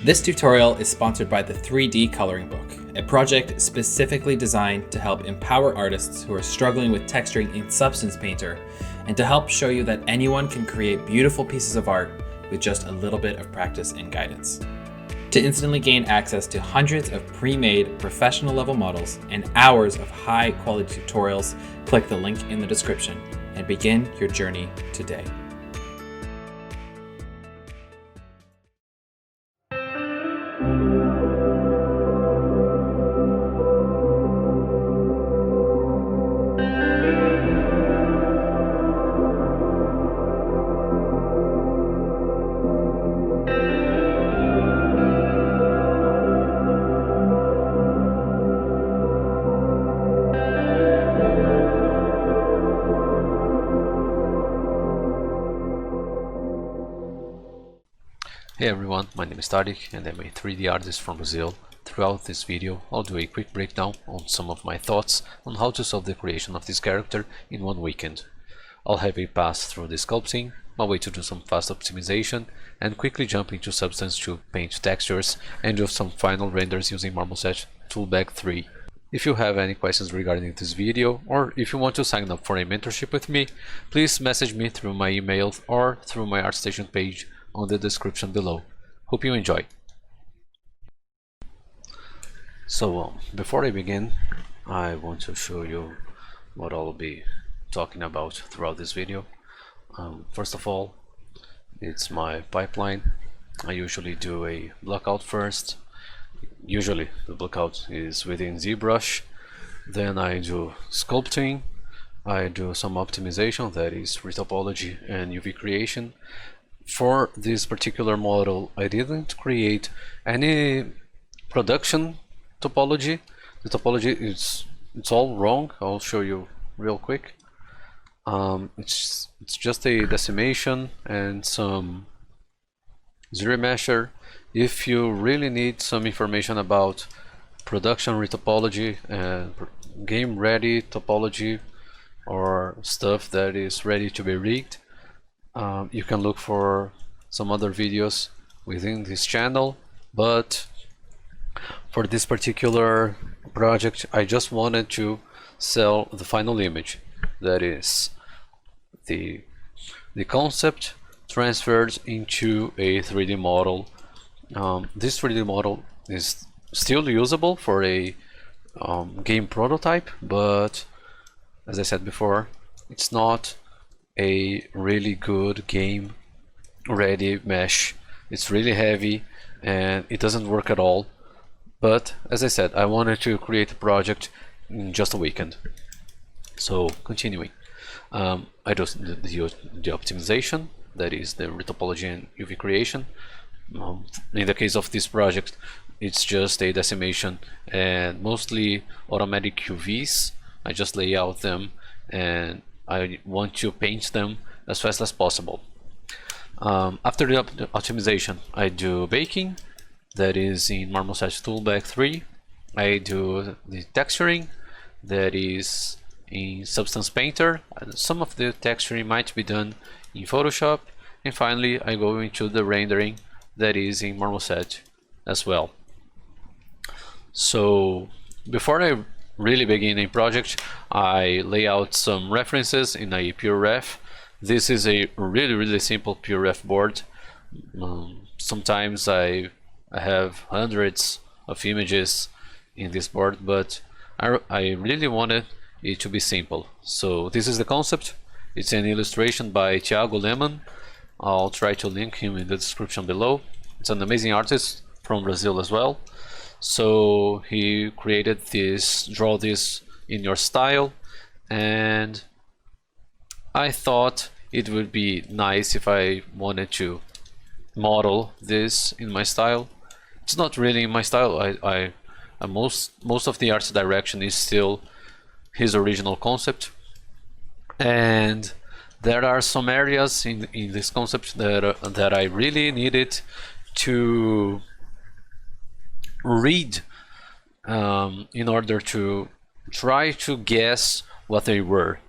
This tutorial is sponsored by the 3D Coloring Book, a project specifically designed to help empower artists who are struggling with texturing in Substance Painter and to help show you that anyone can create beautiful pieces of art with just a little bit of practice and guidance. To instantly gain access to hundreds of pre-made professional level models and hours of high quality tutorials, click the link in the description and begin your journey today. Hey everyone, my name is Tarik and I'm a 3D artist from Brazil. Throughout this video, I'll do a quick breakdown on some of my thoughts on how to solve the creation of this character in one weekend. I'll have a pass through the sculpting, my way to do some fast optimization, and quickly jump into Substance to paint textures and do some final renders using Marmoset Toolbag 3. If you have any questions regarding this video, or if you want to sign up for a mentorship with me, please message me through my email or through my Artstation page on the description below. Hope you enjoy. So before I begin, I want to show you what I'll be talking about throughout this video. First of all, it's my pipeline. I usually do a blockout first. Usually the blockout is within Zbrush. Then I do sculpting. I do some optimization, that is retopology and UV creation. For this particular model, I didn't create any production topology. The topology it's all wrong. I'll show you real quick. It's just a decimation and some Dynamesh. If you really need some information about production retopology and game ready topology or stuff that is ready to be rigged, you can look for some other videos within this channel, but for this particular project I just wanted to sell the final image, that is the concept transferred into a 3D model. This 3D model is still usable for a game prototype, but as I said before, it's not a really good game ready mesh. It's really heavy and it doesn't work at all, but as I said, I wanted to create a project in just a weekend. So continuing, I do the optimization, that is the retopology and UV creation. In the case of this project, it's just a decimation and mostly automatic UVs. I just lay out them and I want to paint them as fast as possible. After the optimization, I do baking, that is in Marmoset Toolbag 3. I do the texturing, that is in Substance Painter. Some of the texturing might be done in Photoshop, and finally I go into the rendering, that is in Marmoset as well. So before I really begin a project, I lay out some references in a pure ref. This is a really simple pure ref board. Sometimes I have hundreds of images in this board, but I really wanted it to be simple. So this is the concept. It's an illustration by Thiago Lehmann. I'll try to link him in the description below. It's an amazing artist from Brazil as well. So he created this, draw this in your style, and I thought it would be nice if I wanted to model this in my style. It's not really in my style. Most of the art direction is still his original concept, and there are some areas in this concept that I really needed to read in order to try to guess what they were.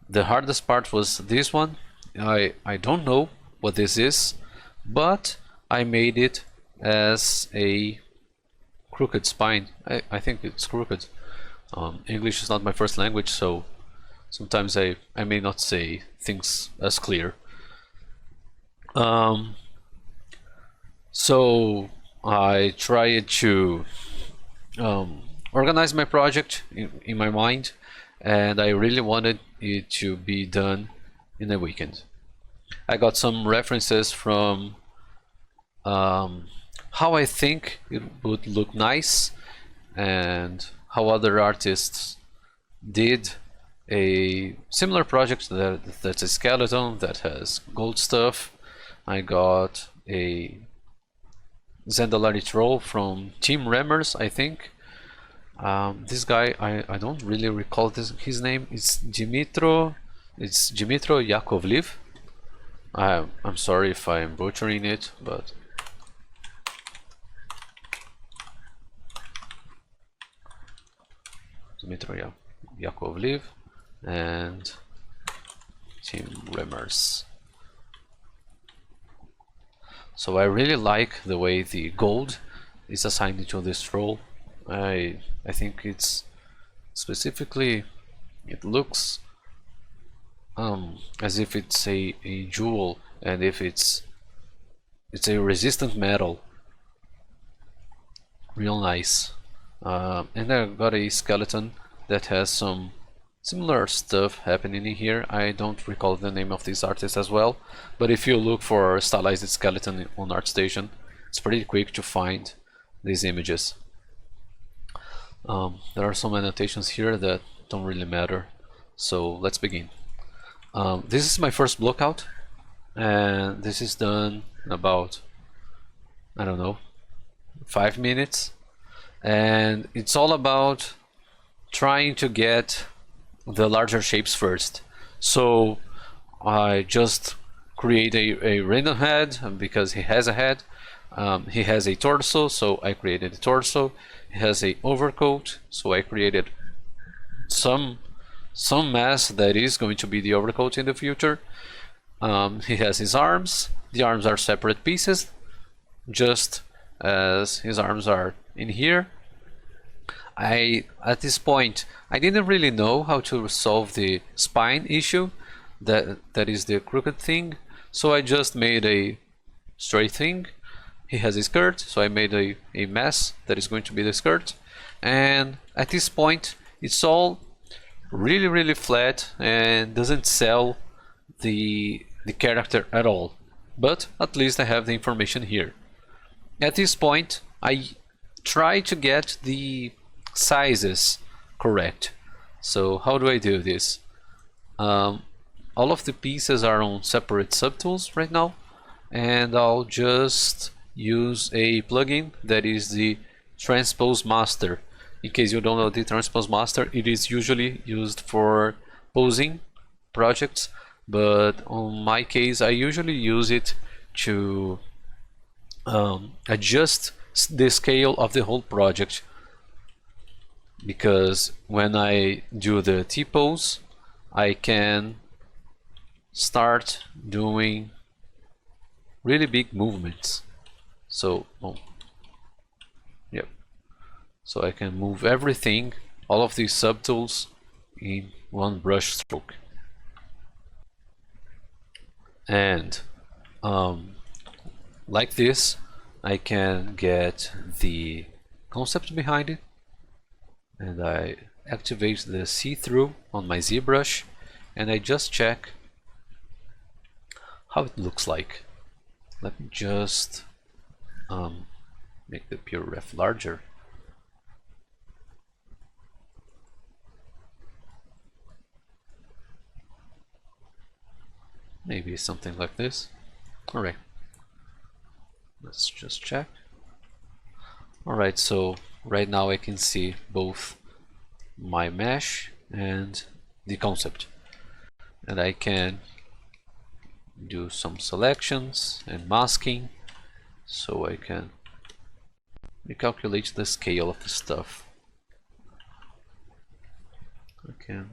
The hardest part was this one. I don't know what this is, but I made it as a crooked spine. I think it's crooked. English is not my first language, so sometimes I may not say things as clear. So I tried to organize my project in my mind, and I really wanted it to be done in a weekend. I got some references from how I think it would look nice and how other artists did a similar project that's a skeleton that has gold stuff. I got a Zendalari troll from Team Remmers, I think. This guy, I don't really recall his name. It's Dmitro Yakovlev. I'm sorry if I'm butchering it, but Dmitro Yakovlev and Team Remmers. So I really like the way the gold is assigned to this role. I think it's specifically, it looks as if it's a jewel, and if it's a resistant metal. Real nice. And I got a skeleton that has some similar stuff happening in here. I don't recall the name of this artist as well, but if you look for Stylized Skeleton on Artstation, it's pretty quick to find these images. There are some annotations here that don't really matter, so let's begin. This is my first Blockout, and this is done in about, I don't know, 5 minutes, and it's all about trying to get the larger shapes first. So I just create a random head because he has a head. He has a torso, so I created a torso. He has a overcoat, so I created some mass that is going to be the overcoat in the future. He has his arms. The arms are separate pieces, just as his arms are in here. At this point, I didn't really know how to solve the spine issue, that is the crooked thing, so I just made a straight thing. He has a skirt, so I made a mess that is going to be the skirt, and at this point it's all really flat and doesn't sell the character at all, but at least I have the information here. At this point I try to get the sizes correct. So how do I do this? All of the pieces are on separate subtools right now, and I'll just use a plugin that is the Transpose Master. In case you don't know the Transpose Master, it is usually used for posing projects, but on my case I usually use it to adjust the scale of the whole project, because when I do the T-pose I can start doing really big movements. So yep, so I can move everything, all of these subtools, in one brush stroke. And like this I can get the concept behind it, and I activate the see-through on my ZBrush, and I just check how it looks like. Let me just make the pure ref larger. Maybe something like this. Alright, let's just check. Alright, so right now I can see both my mesh and the concept, and I can do some selections and masking, so I can recalculate the scale of the stuff. I can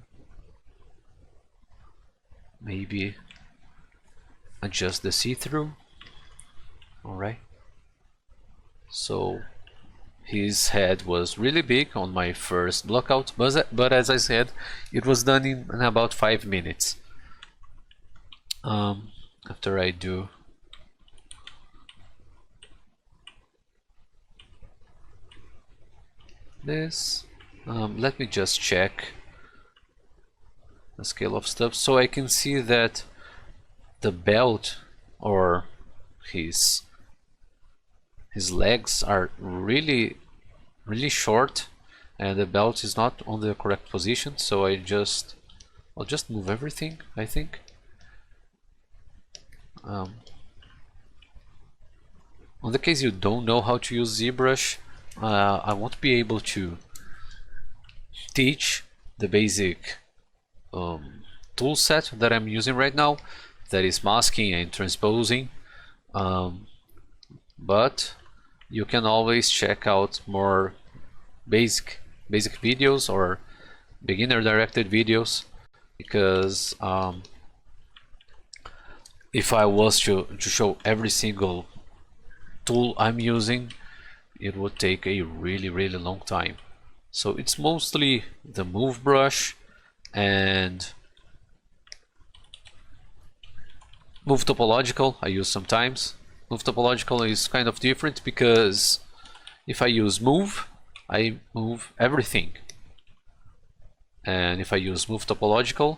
maybe adjust the see-through. Alright, So his head was really big on my first blockout, but as I said, it was done in about 5 minutes. After I do this, let me just check the scale of stuff so I can see that the belt or his legs are really short and the belt is not on the correct position, so I'll just move everything, I think. On the case you don't know how to use ZBrush, I won't be able to teach the basic tool set that I'm using right now, that is masking and transposing, but you can always check out more basic videos or beginner directed videos, because if I was to show every single tool I'm using, it would take a really long time. So it's mostly the move brush and move topological I use sometimes. Move topological is kind of different because if I use move, I move everything, and if I use move topological,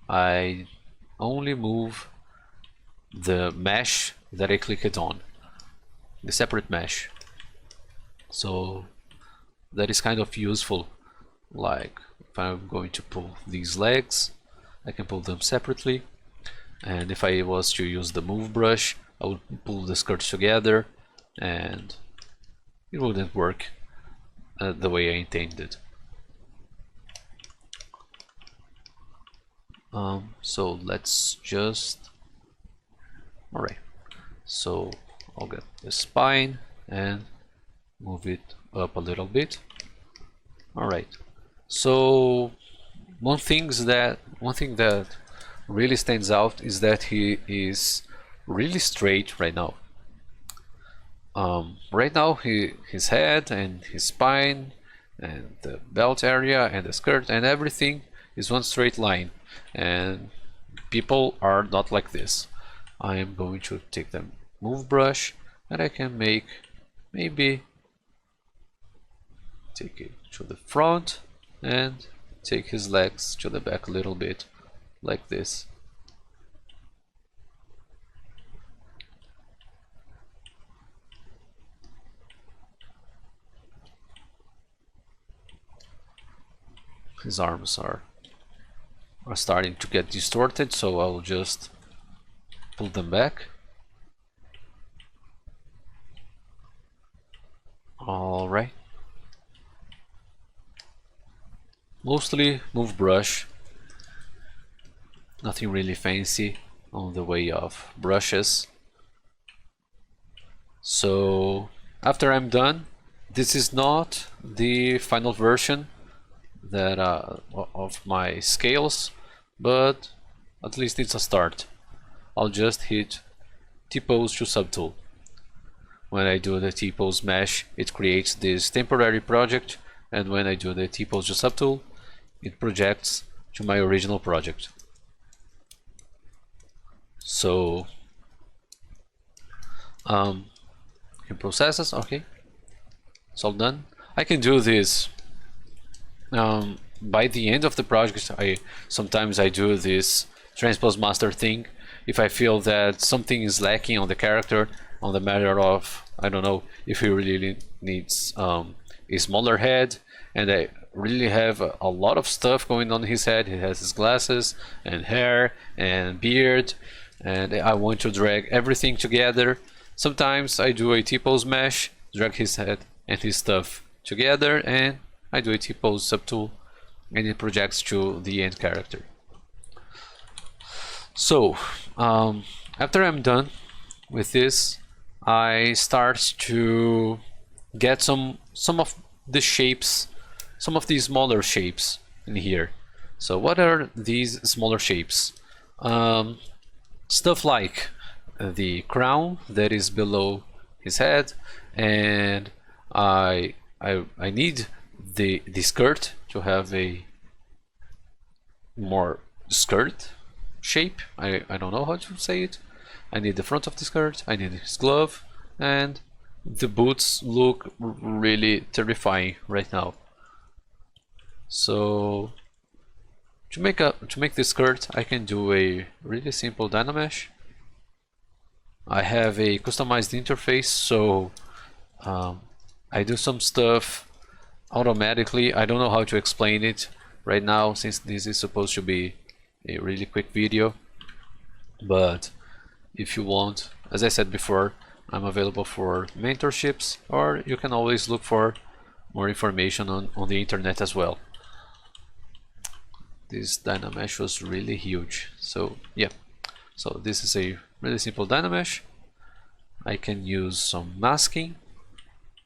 I only move the mesh that I clicked on, the separate mesh. So that is kind of useful. Like if I'm going to pull these legs, I can pull them separately, and if I was to use the move brush, I would pull the skirts together and it wouldn't work the way I intended. So let's just, alright, so I'll get the spine and move it up a little bit. Alright, so one thing that really stands out is that he is really straight right now. Right now his head and his spine and the belt area and the skirt and everything is one straight line, and people are not like this. I am going to take the move brush and I can maybe take it to the front and take his legs to the back a little bit, like this. His arms are starting to get distorted, so I'll just pull them back. Alright. Mostly move brush. Nothing really fancy on the way of brushes. So after I'm done, this is not the final version that of my scales, but at least it's a start. I'll just hit T-pose to subtool. When I do the T-pose mesh, it creates this temporary project, and when I do the T-pose to subtool, it projects to my original project. So in processes, okay, it's all done. I can do this by the end of the project. Sometimes I do this Transpose Master thing if I feel that something is lacking on the character, on the matter of, I don't know, if he really needs a smaller head, and I really have a lot of stuff going on in his head. He has his glasses and hair and beard, and I want to drag everything together. Sometimes I do a T-pose mesh, drag his head and his stuff together, and I do a T-pose subtool, and it projects to the end character. So after I'm done with this, I start to get some of the shapes, some of these smaller shapes in here. So what are these smaller shapes? Stuff like the crown that is below his head, and I need the skirt to have a more skirt shape. I don't know how to say it. I need the front of the skirt, I need his glove, and the boots look really terrifying right now. So to make this skirt, I can do a really simple Dynamesh. I have a customized interface, so I do some stuff automatically. I don't know how to explain it right now, since this is supposed to be a really quick video, but if you want, as I said before, I'm available for mentorships, or you can always look for more information on the internet as well. This Dynamesh was really huge, so yeah. So this is a really simple Dynamesh. I can use some masking.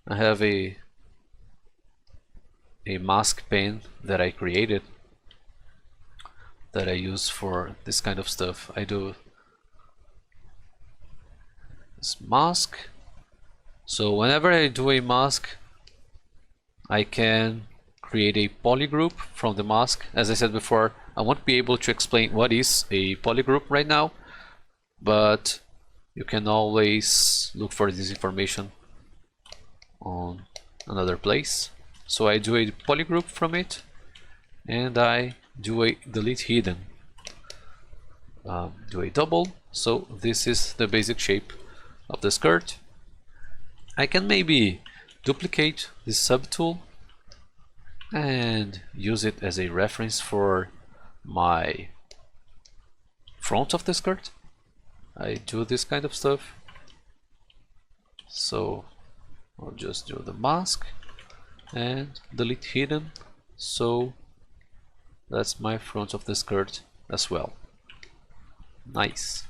I have a mask pen that I created that I use for this kind of stuff. I do this mask. So whenever I do a mask, I can create a polygroup from the mask. As I said before, I won't be able to explain what is a polygroup right now, but you can always look for this information on another place. So I do a polygroup from it, and I do a delete hidden, do a double. So this is the basic shape of the skirt. I can maybe duplicate this subtool and use it as a reference for my front of the skirt. I do this kind of stuff. So I'll just do the mask and delete hidden. So that's my front of the skirt as well. Nice.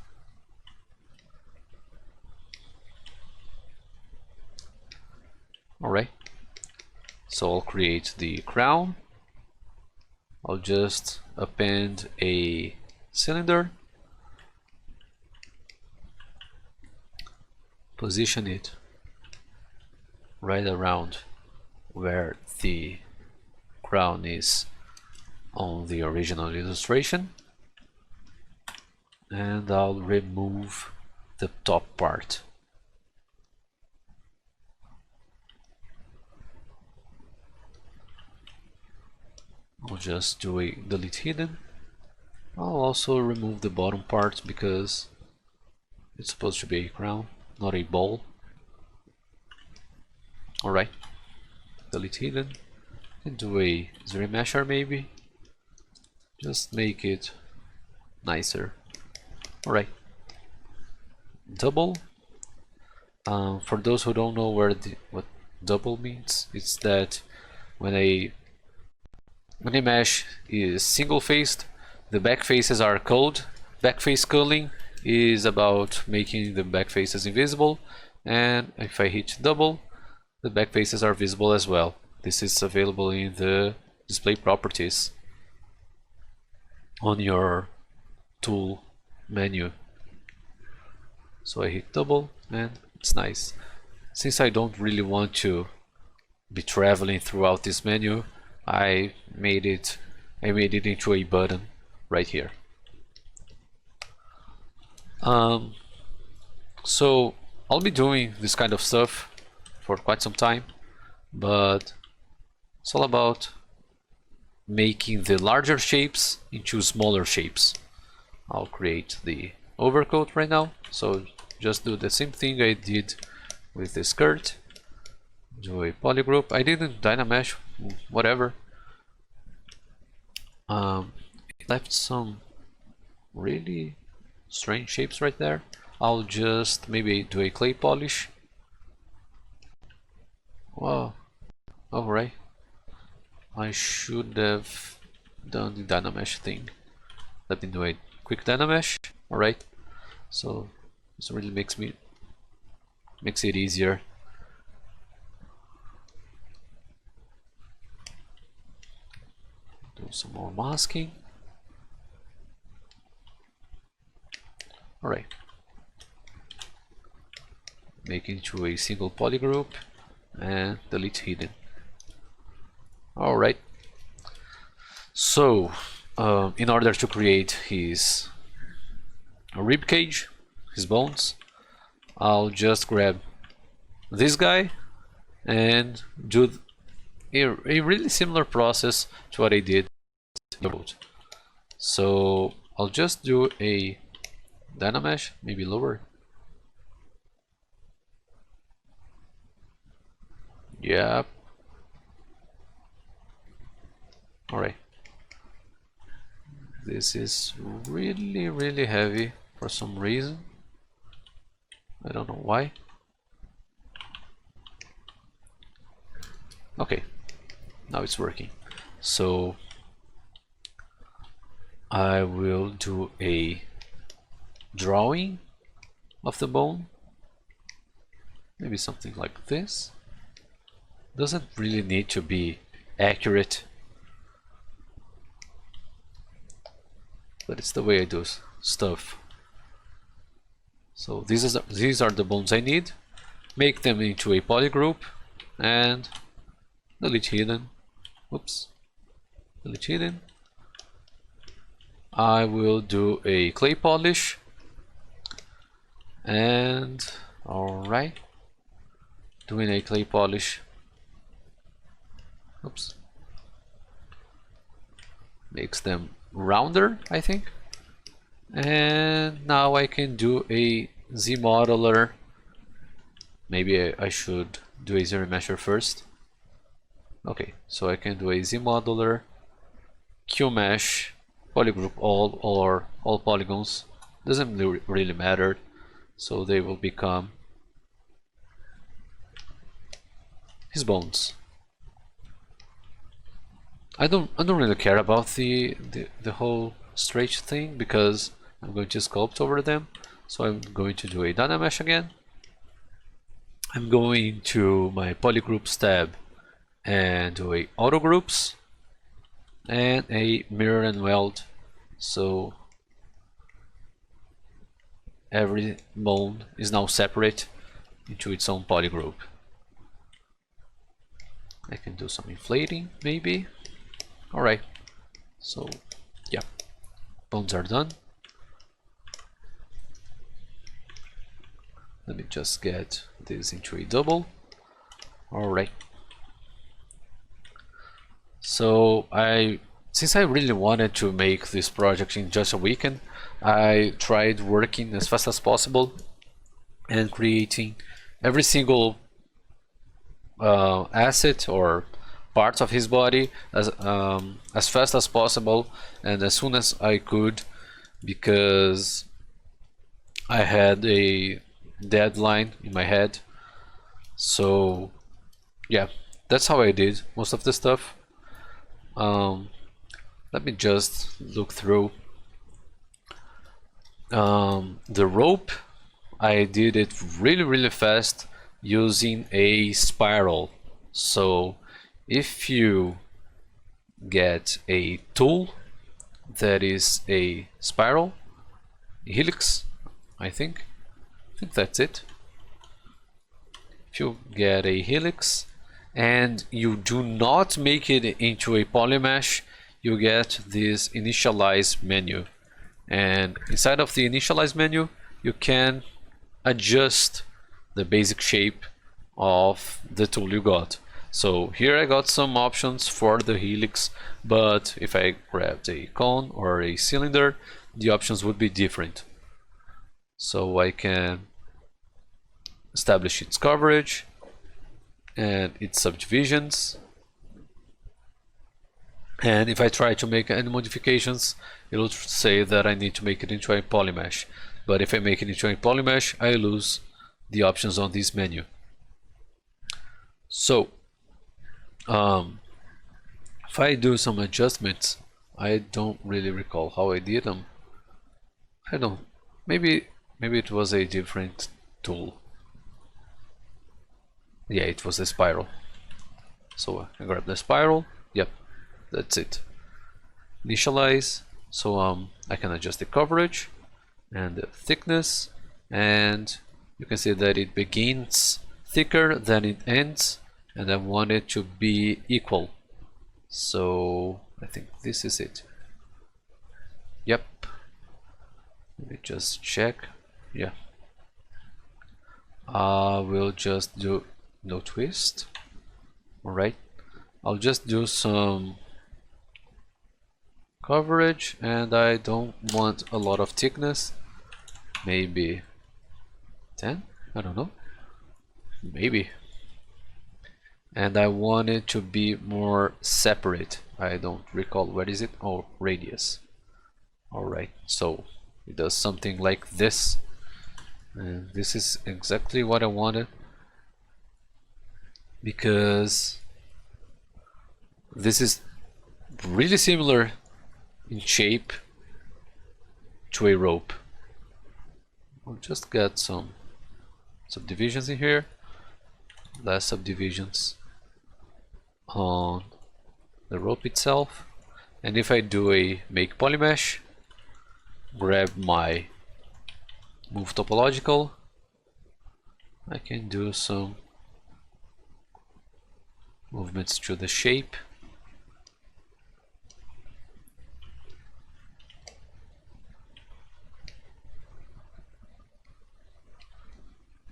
Alright, so I'll create the crown. I'll just append a cylinder, position it right around where the crown is on the original illustration, and I'll remove the top part. I'll just do a delete hidden. I'll also remove the bottom part because it's supposed to be a crown, not a ball. Alright, delete hidden, and do a Zbrush maybe. Just make it nicer. Alright, double. For those who don't know what double means, it's that when a mesh is single-faced, the back faces are culled. Backface culling is about making the back faces invisible, and if I hit double, the back faces are visible as well. This is available in the display properties on your tool menu. So I hit double and it's nice. Since I don't really want to be traveling throughout this menu, I made it into a button right here. So I'll be doing this kind of stuff for quite some time, but it's all about making the larger shapes into smaller shapes. I'll create the overcoat right now, so just do the same thing I did with the skirt. Do a polygroup. I didn't Dynamesh, whatever. It left some really strange shapes right there. I'll just maybe do a clay polish. Wow, alright. I should have done the Dynamesh thing. Let me do a quick Dynamesh. Alright, so this really makes it easier. Do some more masking. Alright, make into a single polygroup and delete hidden. Alright, so in order to create his rib cage, his bones, I'll just grab this guy and do a really similar process to what I did in the code. So I'll just do a Dynamesh, maybe lower. Yep. Alright. This is really heavy for some reason. I don't know why. Okay, now it's working. So I will do a drawing of the bone, maybe something like this. Doesn't really need to be accurate, but it's the way I do stuff. So these are the bones I need. Make them into a polygroup and delete hidden. Oops, delete hidden. I will do a clay polish, and alright, doing a clay polish. Oops, makes them rounder, I think. And now I can do a Z modeler. Maybe I should do a zero measure first. Okay, so I can do a Z modeler, Q mesh, polygroup all or all polygons. Doesn't really matter. So they will become his bones. I don't really care about the whole stretch thing because I'm going to sculpt over them. So I'm going to do a Dynamesh again. I'm going to my Polygroups tab and do a Auto Groups and a Mirror and Weld. So every bone is now separate into its own polygroup. I can do some inflating maybe. Alright, so yeah, bones are done. Let me just get this into a double. Alright, so since I really wanted to make this project in just a weekend, I tried working as fast as possible and creating every single asset or parts of his body as fast as possible and as soon as I could, because I had a deadline in my head. So yeah, that's how I did most of the stuff. Let me just look through. The rope, I did it really fast using a spiral. So if you get a tool that is a spiral, helix, I think that's it. If you get a helix and you do not make it into a polymesh, you get this initialize menu, and inside of the initialize menu you can adjust the basic shape of the tool you got. So here I got some options for the helix, but if I grabbed a cone or a cylinder, the options would be different. So I can establish its coverage and its subdivisions, and if I try to make any modifications, it will say that I need to make it into a polymesh. But if I make it into a polymesh, I lose the options on this menu. So if I do some adjustments, I don't really recall how I did them. I don't, maybe it was a different tool. Yeah, it was a spiral. So I grab the spiral. Yep, that's it. Initialize. So I can adjust the coverage and the thickness and you can see that it begins thicker than it ends, and I want it to be equal. So I think this is it. Yep. Let me just check. Yeah. We'll just do no twist. Alright. I'll just do some coverage, and I don't want a lot of thickness. Maybe 10? I don't know. Maybe. And I want it to be more separate. I don't recall, what is it? Oh, radius. Alright, so it does something like this. And this is exactly what I wanted, because this is really similar in shape to a rope. I'll just get some subdivisions in here, less subdivisions on the rope itself. And if I do a make polymesh, grab my move topological, I can do some movements to the shape.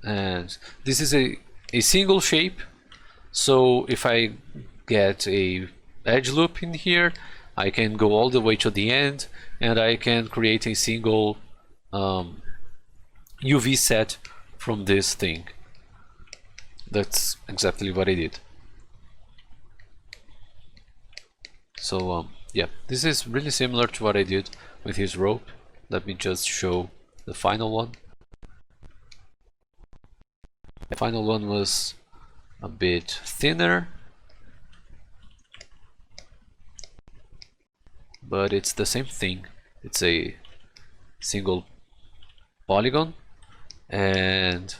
And this is a single shape, so if I get a edge loop in here, I can go all the way to the end, and I can create a single UV set from this thing. That's exactly what I did. So yeah, this is really similar to what I did with his rope. Let me just show the final one. The final one was a bit thinner, but it's the same thing. It's a single polygon, and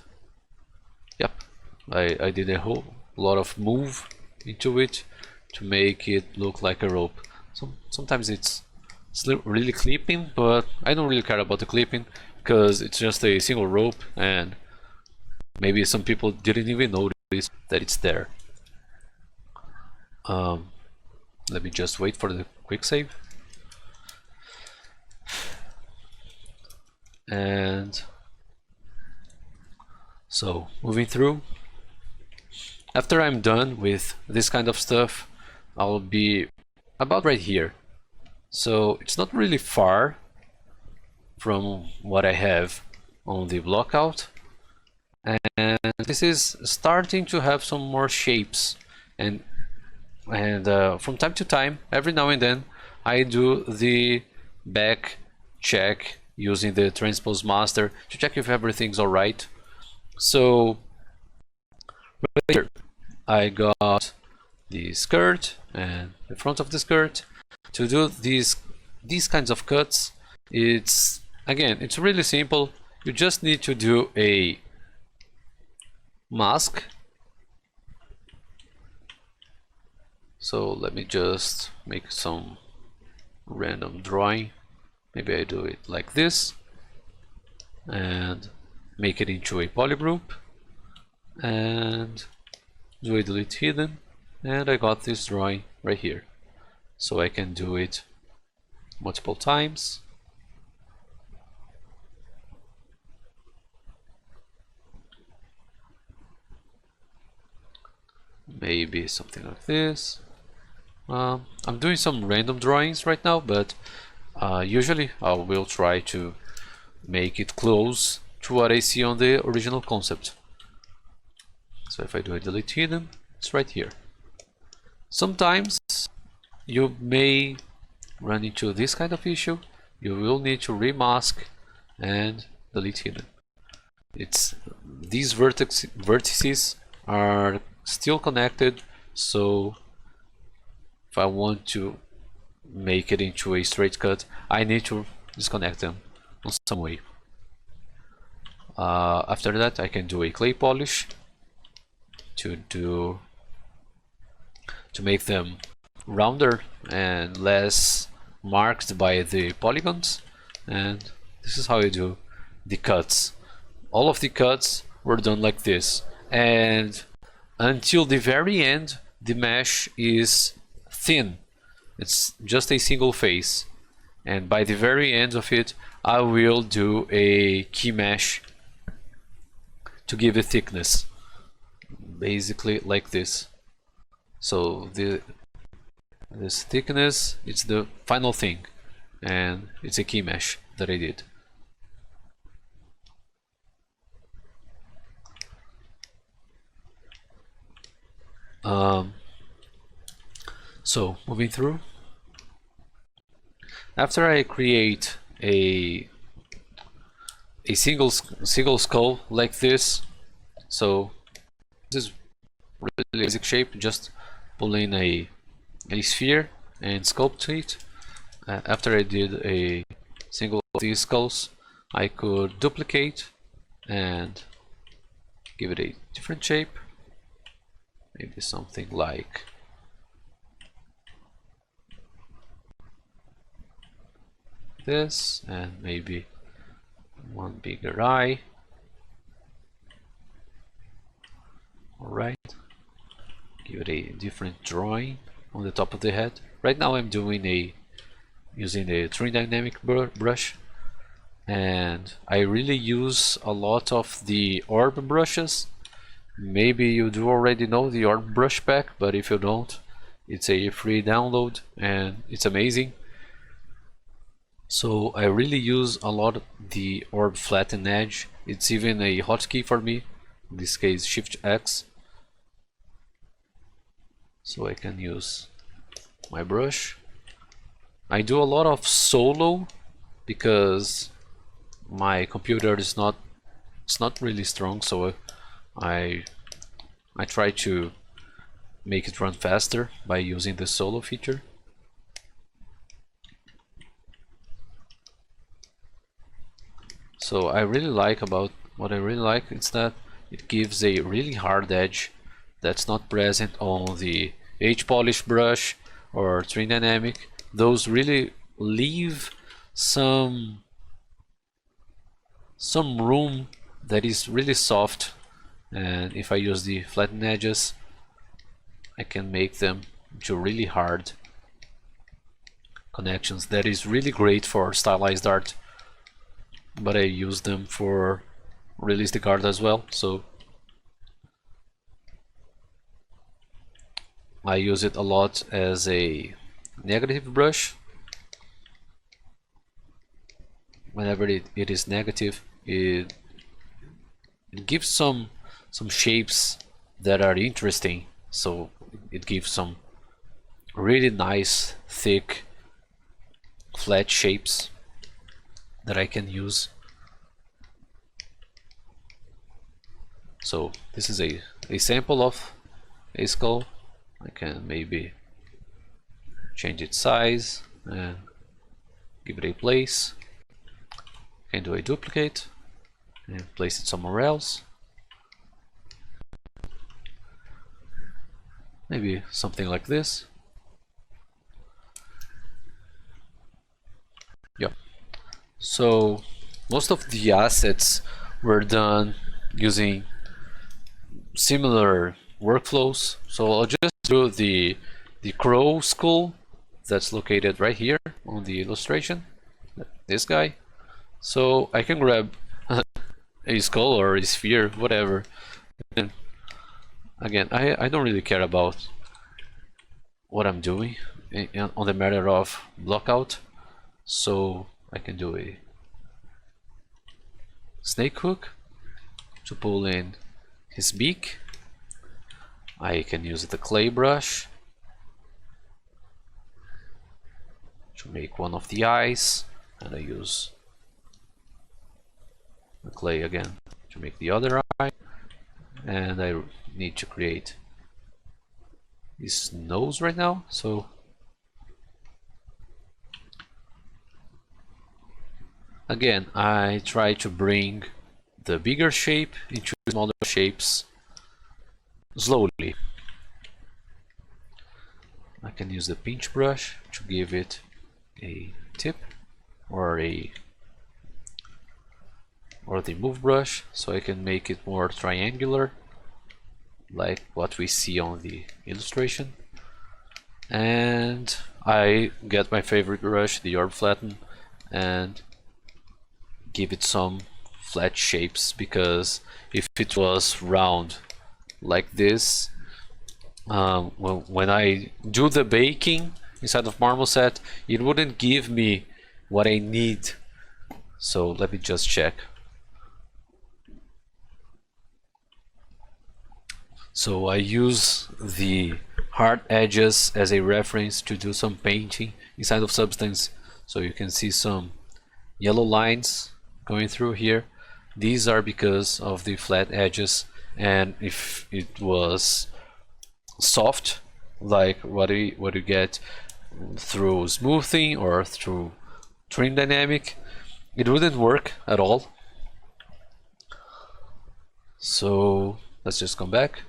yep, I did a whole lot of move into it to make it look like a rope. Sometimes it's really clipping, but I don't really care about the clipping because it's just a single rope, and maybe some people didn't even notice that it's there. Let me just wait for the quick save. And so moving through, after I'm done with this kind of stuff, I'll be about right here. So it's not really far from what I have on the Blockout, and this is starting to have some more shapes, and from time to time, every now and then, I do the back check using the Transpose Master to check if everything's alright. So right here I got the skirt and the front of the skirt. To do these kinds of cuts, it's really simple. You just need to do a mask. So let me just make some random drawing. Maybe I do it like this and make it into a polygroup and do a delete hidden, and I got this drawing right here. So I can do it multiple times. Maybe something like this. I'm doing some random drawings right now, but usually I will try to make it close to what I see on the original concept. So if I do a delete hidden, it's right here. Sometimes you may run into this kind of issue. You will need to remask and delete hidden. These vertices are still connected, so if I want to make it into a straight cut, I need to disconnect them in some way. After that, I can do a clay polish to make them rounder and less marked by the polygons, and this is how you do the cuts all of the cuts were done like this, and until the very end the mesh is thin. It's just a single face, and by the very end of it I will do a key mesh to give it thickness, basically like this. So this thickness, it's the final thing, and it's a key mesh that I did. So moving through, after I create a single skull like this, so this is really basic shape, just pull in a sphere and sculpt it. After I did a single of these skulls, I could duplicate and give it a different shape, maybe something like this, and maybe one bigger eye. Alright, give it a different drawing on the top of the head. Right now I'm doing using a 3 dynamic brush, and I really use a lot of the orb brushes. Maybe you do already know the orb brush pack, but if you don't, it's a free download and it's amazing. So I really use a lot the orb flatten edge. It's even a hotkey for me, in this case Shift X. So I can use my brush. I do a lot of solo because my computer is not really strong, so I try to make it run faster by using the solo feature. So what I really like is that it gives a really hard edge that's not present on the H polish brush or 3 dynamic. Those really leave some room that is really soft, and if I use the flattened edges I can make them into really hard connections. That is really great for stylized art, but I use them for realistic art as well, so I use it a lot as a negative brush. Whenever it is negative, it gives some shapes that are interesting, so it gives some really nice thick flat shapes that I can use. So this is a sample of a skull. I can maybe change its size and give it a place. Can do a duplicate and place it somewhere else. Maybe something like this. Yeah. So most of the assets were done using similar workflows. So I'll just do the crow skull that's located right here on the illustration, this guy. So I can grab a skull or a sphere, whatever. And again, I don't really care about what I'm doing on the matter of blockout, so I can do a snake hook to pull in his beak. I can use the clay brush to make one of the eyes, and I use the clay again to make the other eye, and I need to create his nose right now, so again I try to bring the bigger shape into smaller shapes slowly. I can use the pinch brush to give it a tip or a or the move brush, so I can make it more triangular, like what we see on the illustration. And I get my favorite brush, the orb flatten, and give it some flat shapes, because if it was round like this, when I do the baking inside of Marmoset, it wouldn't give me what I need. So let me just check. So I use the hard edges as a reference to do some painting inside of Substance. So you can see some yellow lines going through here. These are because of the flat edges, and if it was soft, like what you get through smoothing or through trim dynamic, it wouldn't work at all. So let's just come back.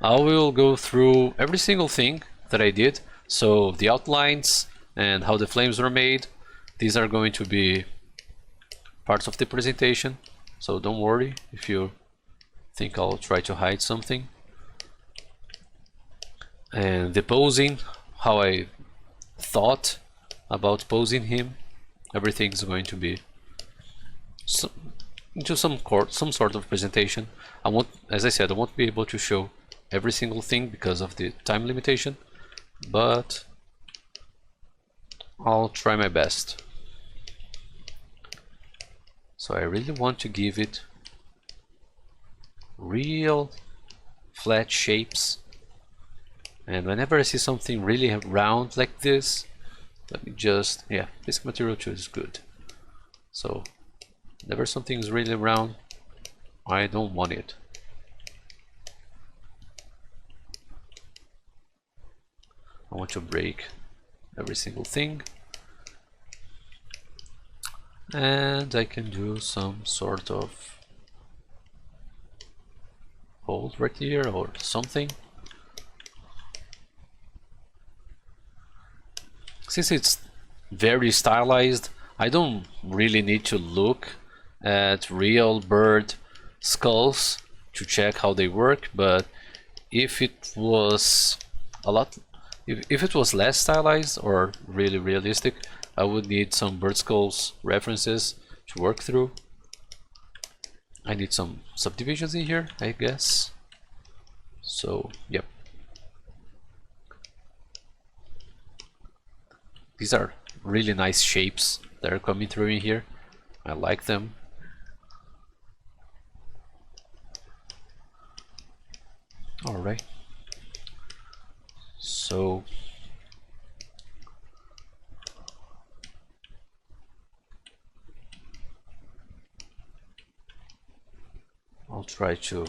I will go through every single thing that I did. So the outlines and how the flames were made, these are going to be parts of the presentation. So don't worry if you think I'll try to hide something. And the posing, how I thought about posing him, everything's going to be into some sort of presentation. I won't, as I said, I won't be able to show every single thing because of the time limitation, but I'll try my best. So I really want to give it real flat shapes, and whenever I see something really round like this, let me just, yeah, basic material choice is good. So whenever something is really round, I don't want it. I want to break every single thing, and I can do some sort of hold right here or something. Since it's very stylized, I don't really need to look at real bird skulls to check how they work, but if it was if it was less stylized or really realistic, I would need some bird skulls references to work through. I need some subdivisions in here, I guess. So, yep. These are really nice shapes that are coming through in here. I like them. Alright. So I'll try to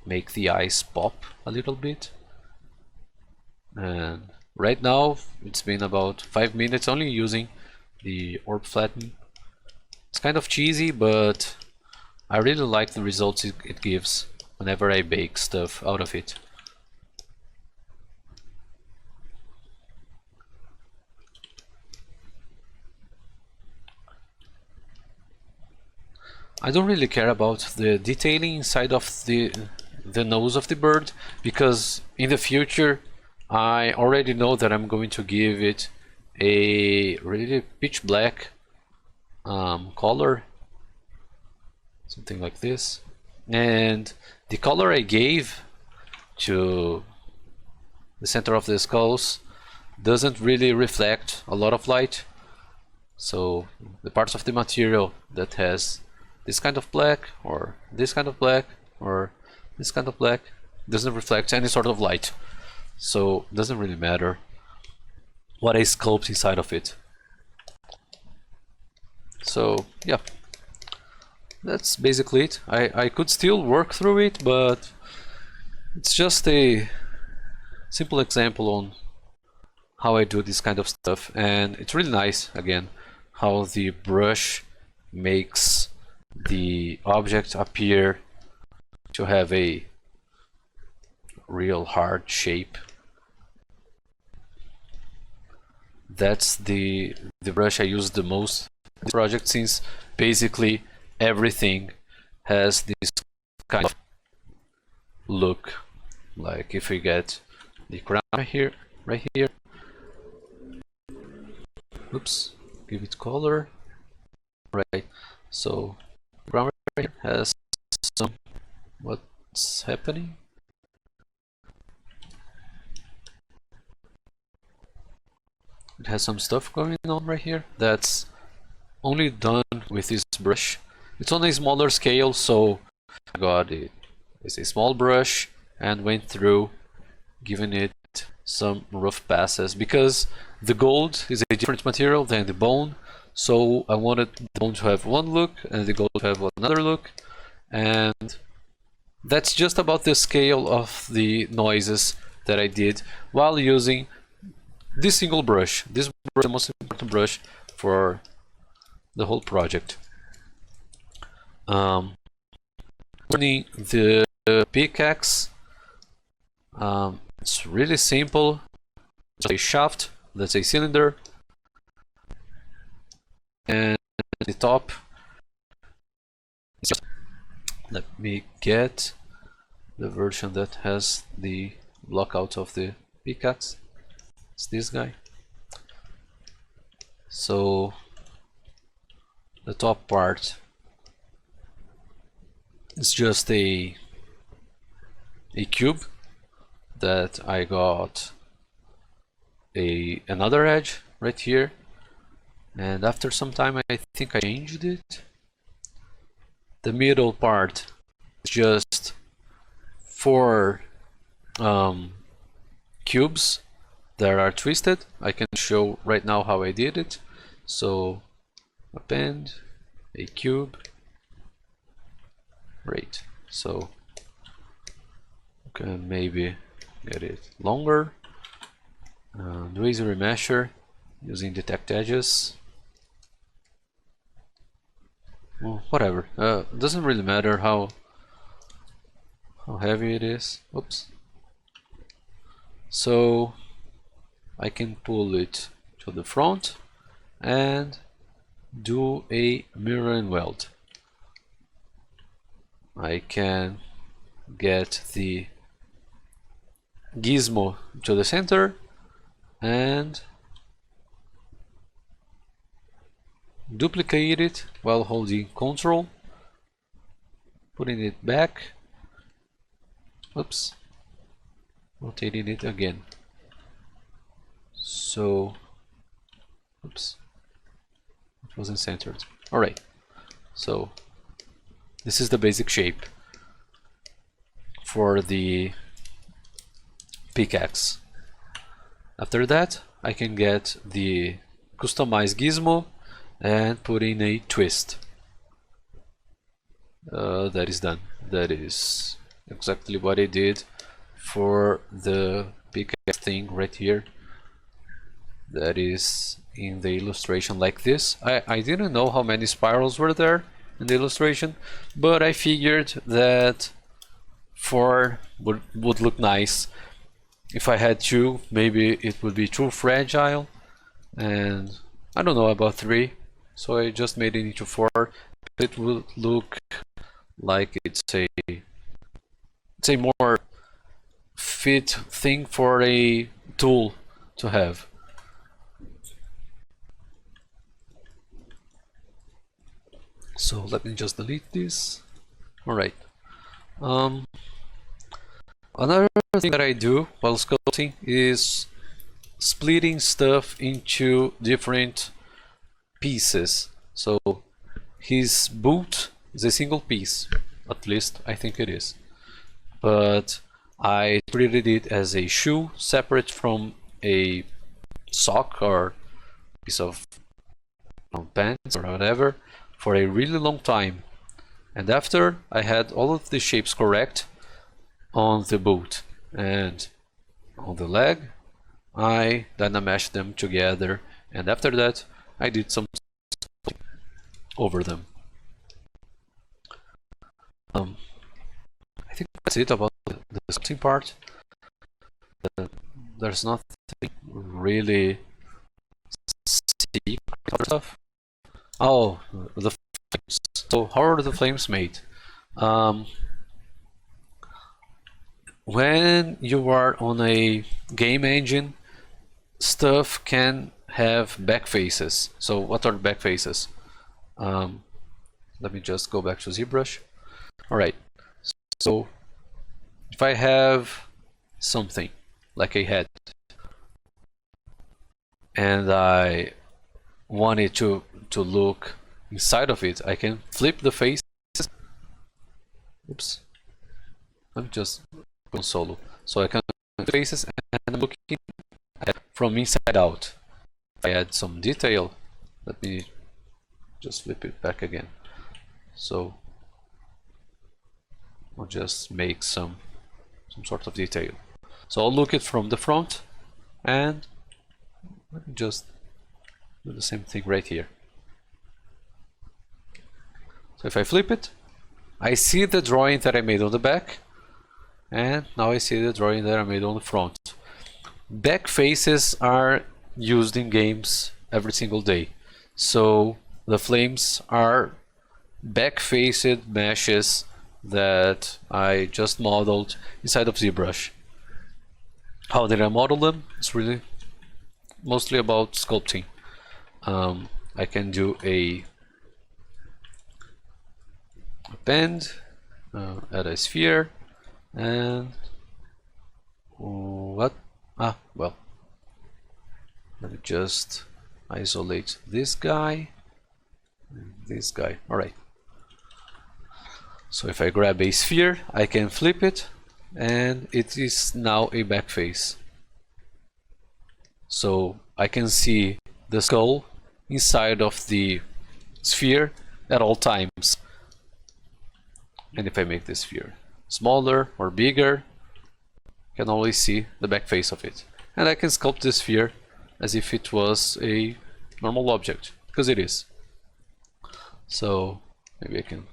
make the eyes pop a little bit, and right now it's been about 5 minutes only using the orb flatten. It's kind of cheesy, but I really like the results it gives whenever I bake stuff out of it. I don't really care about the detailing inside of the nose of the bird, because in the future I already know that I'm going to give it a really pitch black color, something like this, and the color I gave to the center of the skulls doesn't really reflect a lot of light. So the parts of the material that has this kind of black or this kind of black or this kind of black doesn't reflect any sort of light, so it doesn't really matter what I sculpt inside of it. So yeah, that's basically it. I could still work through it, but it's just a simple example on how I do this kind of stuff, and it's really nice again how the brush makes the object appear to have a real hard shape. that's the brush I use the most in this project, since basically everything has this kind of look. Like if we get the crown right here, oops, give it color, right? So crown right here has some, what's happening? It has some stuff going on right here that's only done with this brush. It's on a smaller scale, so I got it. It's a small brush and went through giving it some rough passes, because the gold is a different material than the bone, so I wanted the bone to have one look and the gold to have another look, and that's just about the scale of the noises that I did while using this single brush. This brush is the most important brush for the whole project. Turning the pickaxe, it's really simple. Just a shaft, that's a cylinder, and the top. Let me get the version that has the blockout of the pickaxe. It's this guy. So the top part is just a cube that I got another edge right here, and after some time I think I changed it. The middle part is just 4 cubes that are twisted. I can show right now how I did it. So append a cube, great. So can maybe get it longer. Do easy remesher using detect edges. Well, whatever. Doesn't really matter how heavy it is. Oops. So I can pull it to the front and do a mirror and weld. I can get the gizmo to the center and duplicate it while holding Ctrl, putting it back, oops, rotating it again. So, oops, it wasn't centered. Alright, so this is the basic shape for the pickaxe. After that, I can get the customized gizmo and put in a twist. That is done. That is exactly what I did for the pickaxe thing right here. That is in the illustration like this. I didn't know how many spirals were there in the illustration, but I figured that 4 would look nice. If I had 2, maybe it would be too fragile, and I don't know about 3, so I just made it into 4. It will look like it's a more fit thing for a tool to have. So let me just delete this. Alright. Another thing that I do while sculpting is splitting stuff into different pieces. So his boot is a single piece, at least I think it is. But I treated it as a shoe separate from a sock or piece of pants or whatever for a really long time. And after I had all of the shapes correct on the boot and on the leg, I Dynameshed them together, and after that I did some over them. I think that's it about the sculpting part. There's nothing really see stuff. Oh, the flames. So how are the flames made? When you are on a game engine, stuff can have back faces. So what are back faces? Let me just go back to ZBrush. Alright, so if I have something like a head and I want it to look inside of it, I can flip the face. Oops, I'm just going solo. So I can flip the faces and I'm looking at it from inside out. If I add some detail, let me just flip it back again. So I'll just make some sort of detail. So I'll look it from the front, and let me just do the same thing right here. So if I flip it, I see the drawing that I made on the back, and now I see the drawing that I made on the front. Back faces are used in games every single day. So the flames are back-faced meshes that I just modeled inside of ZBrush. How did I model them? It's really mostly about sculpting. I can do a append, add a sphere, and what? Well, let me just isolate this guy and this guy. All right. So if I grab a sphere, I can flip it, and it is now a back face. So I can see the skull inside of the sphere at all times. And if I make this sphere smaller or bigger, I can always see the back face of it. And I can sculpt this sphere as if it was a normal object, because it is. So maybe I can,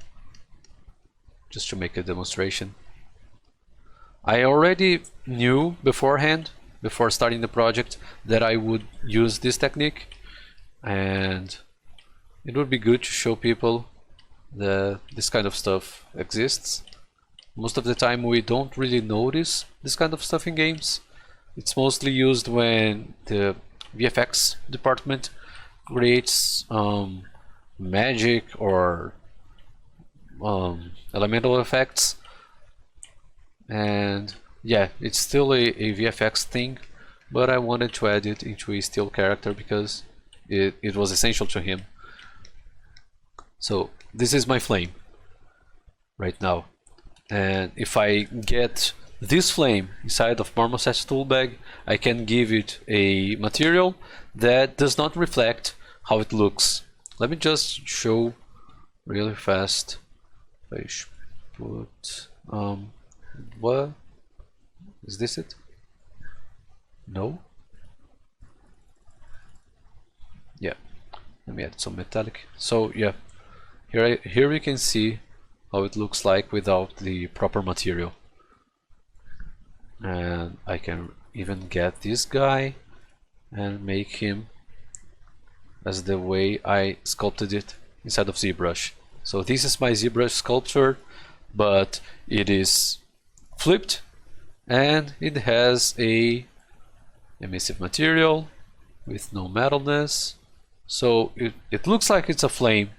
just to make a demonstration. I already knew beforehand, before starting the project, that I would use this technique, and it would be good to show people that this kind of stuff exists. Most of the time we don't really notice this kind of stuff in games. It's mostly used when the VFX department creates magic or elemental effects, and yeah, it's still a VFX thing, but I wanted to add it into a still character because it was essential to him. So this is my flame right now, and if I get this flame inside of Marmoset's Toolbag, I can give it a material that does not reflect how it looks. Let me just show really fast. I should put what is this? It? No. Yeah. Let me add some metallic. So yeah, here we can see how it looks like without the proper material. And I can even get this guy and make him as the way I sculpted it inside of ZBrush. So this is my ZBrush sculpture, but it is flipped and it has a emissive material with no metalness. So it looks like it's a flame,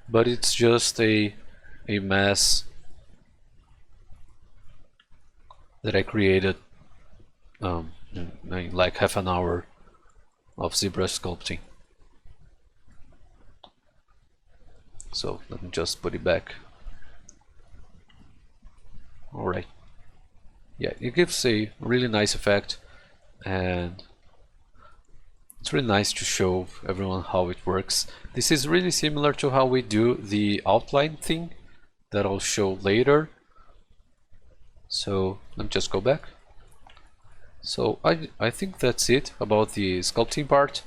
but it's just a mass that I created in like half an hour of ZBrush sculpting. So let me just put it back. Alright. Yeah, it gives a really nice effect, and it's really nice to show everyone how it works. This is really similar to how we do the outline thing that I'll show later. So let me just go back. So I think that's it about the sculpting part.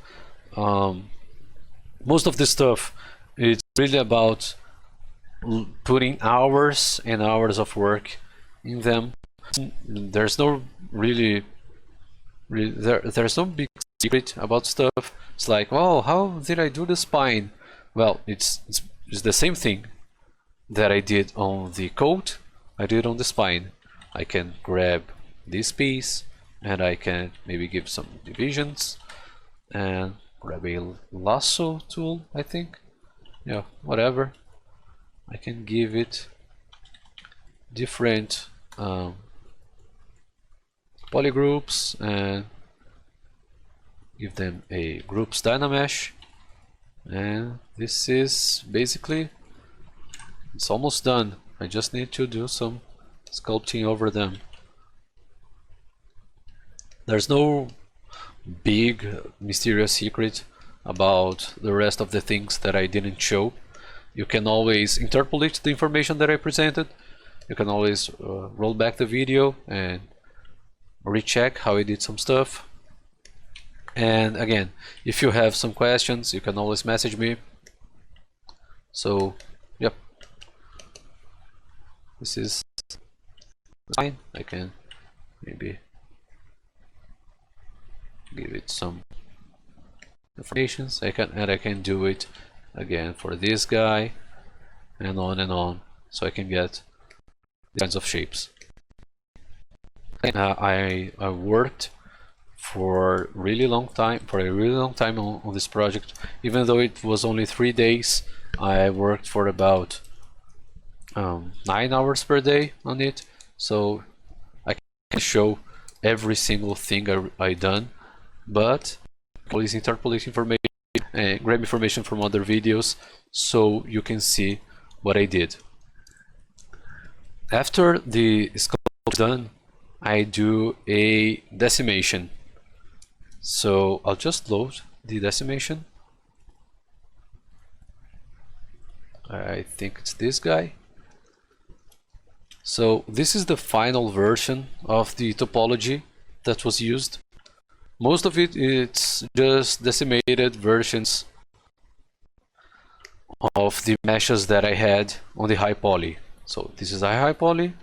Most of this stuff, it's really about putting hours and hours of work in them. There's no there's no big secret about stuff. It's like, oh, how did I do the spine? Well, it's the same thing that I did on the coat, I did on the spine. I can grab this piece and I can maybe give some divisions and grab a lasso tool, I think. Yeah, whatever. I can give it different polygroups and give them a groups Dynamesh, and this is basically, it's almost done. I just need to do some sculpting over them. There's no big mysterious secret about the rest of the things that I didn't show. You can always interpolate the information that I presented. You can always roll back the video and recheck how I did some stuff. And again, if you have some questions, you can always message me. So, yep. This is fine. I can maybe give it some informations. I can do it again for this guy, and on, so I can get these kinds of shapes. I worked for a really long time on this project. Even though it was only 3 days, I worked for about 9 hours per day on it, so I can show every single thing I done, but always interpolate information and grab information from other videos so you can see what I did. After the sculpt is done, I do a decimation. So I'll just load the decimation. I think it's this guy. So this is the final version of the topology that was used. Most of it's just decimated versions of the meshes that I had on the high poly. So this is the high poly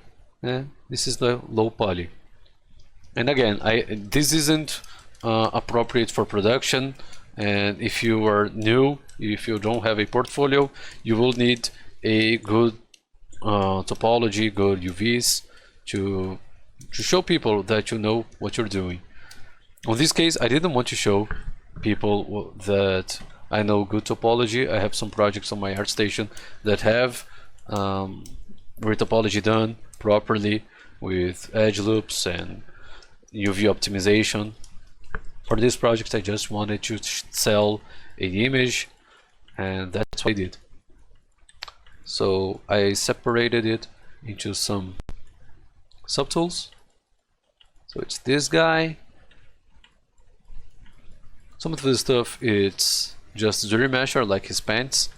and this is the low poly. And again, this isn't appropriate for production, and if you are new, if you don't have a portfolio, you will need a good topology, good UVs to show people that you know what you're doing. On this case, I didn't want to show people that I know good topology. I have some projects on my Artstation that have retopology done properly with edge loops and UV optimization. For this project, I just wanted to sell an image, and that's what I did. So I separated it into some subtools. So it's this guy. Some of the stuff it's just Zbrush, like his pants.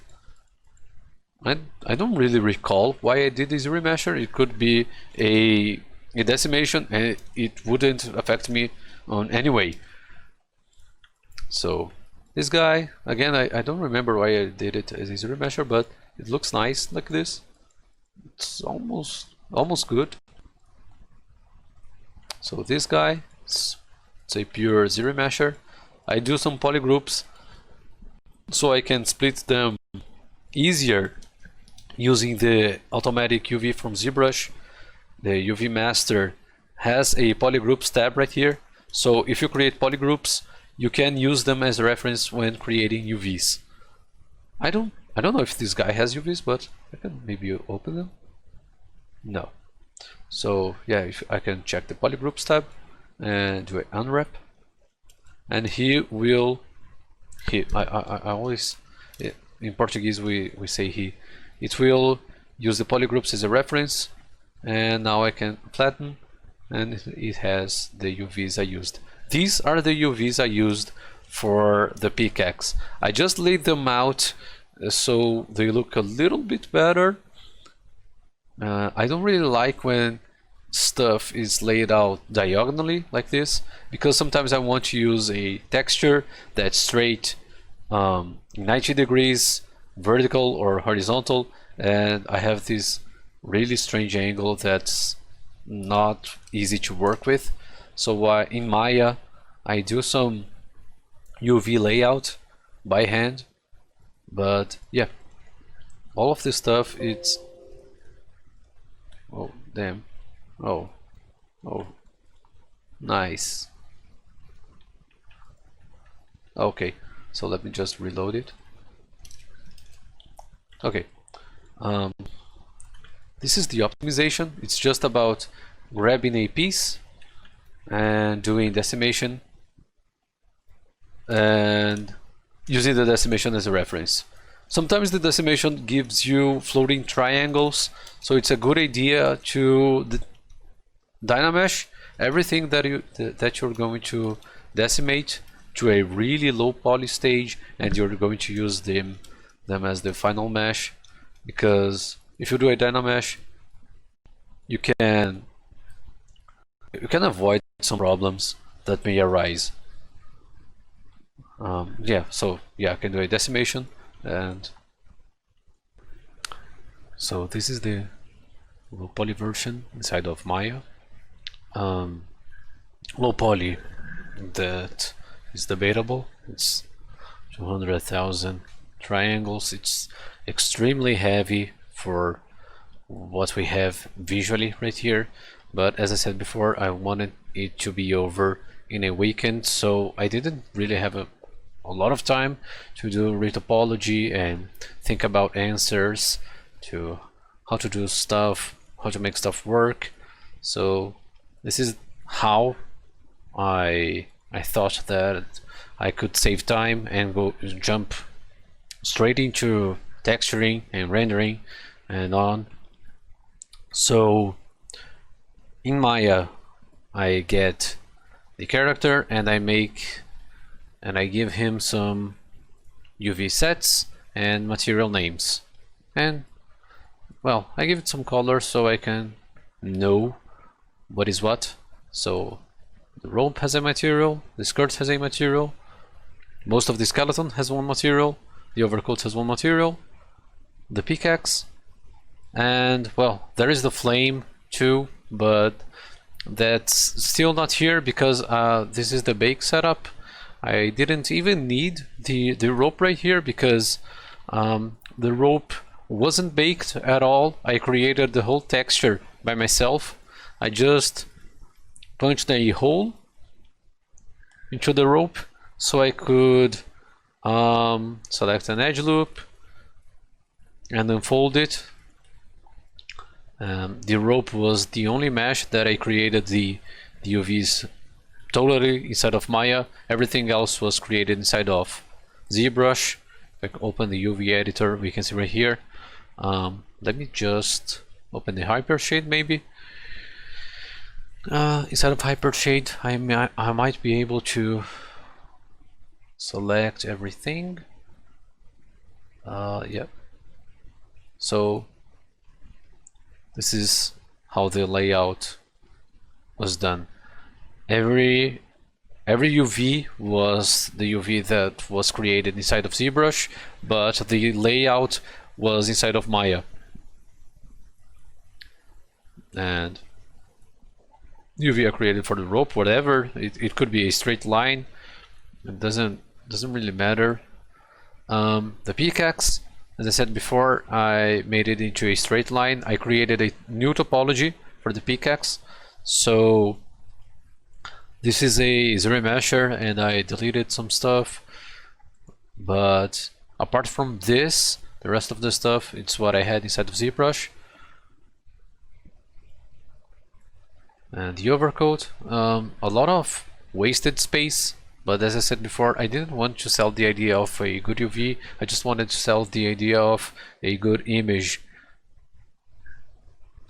I don't really recall why I did this remesher. It could be a decimation and it wouldn't affect me on any way. So this guy, again, I don't remember why I did it as a remesher, but it looks nice like this. It's almost good. So this guy, it's a pure zero mesher. I do some polygroups so I can split them easier using the automatic UV from Zbrush. The UV Master has a polygroups tab right here. So if you create polygroups, you can use them as a reference when creating UVs. I don't know if this guy has UVs, but I can maybe open them. No. So yeah, if I can check the polygroups tab and do an unwrap, and he will. I always, in Portuguese we say he. It will use the polygroups as a reference, and now I can flatten, and it has the UVs I used. These are the UVs I used for the pickaxe. I just laid them out so they look a little bit better. I don't really like when stuff is laid out diagonally like this, because sometimes I want to use a texture that's straight 90 degrees vertical or horizontal, and I have this really strange angle that's not easy to work with. So in Maya I do some UV layout by hand. But yeah, all of this stuff, it's, oh damn, oh nice. Okay, so let me just reload it. Okay, this is the optimization. It's just about grabbing a piece and doing decimation and using the decimation as a reference. Sometimes the decimation gives you floating triangles, so it's a good idea to Dynamesh everything that you're going to decimate to a really low poly stage, and you're going to use them as the final mesh, because if you do a Dynamesh, you can avoid some problems that may arise. Yeah, so yeah, I can do a decimation, and so this is the low poly version inside of Maya. Low poly that is debatable. It's 200,000 triangles. It's extremely heavy for what we have visually right here, but as I said before, I wanted it to be over in a weekend, so I didn't really have a lot of time to do retopology and think about answers to how to do stuff, how to make stuff work. So this is how I thought that I could save time and jump straight into texturing and rendering and on. So in Maya, I get the character and I give him some UV sets and material names, and well, I give it some color so I can know what is what. So the rope has a material, the skirt has a material, most of the skeleton has one material, the overcoat has one material, the pickaxe, and well, there is the flame too, but that's still not here because this is the bake setup. I didn't even need the rope right here because the rope wasn't baked at all. I created the whole texture by myself. I just punched a hole into the rope so I could select an edge loop and unfold it. The rope was the only mesh that I created the UVs totally inside of Maya. Everything else was created inside of Zbrush. If I open the UV editor, we can see right here. Let me just open the Hypershade maybe. Inside of Hypershade, I might be able to select everything. Yep. So this is how the layout was done. Every UV was the UV that was created inside of Zbrush, but the layout was inside of Maya. And UV are created for the rope, whatever. It could be a straight line. It doesn't really matter. The pickaxe, as I said before, I made it into a straight line. I created a new topology for the pickaxe. So this is a zero mesher, and I deleted some stuff. But apart from this, the rest of the stuff, it's what I had inside of ZBrush. And the overcoat, a lot of wasted space, but as I said before, I didn't want to sell the idea of a good UV. I just wanted to sell the idea of a good image.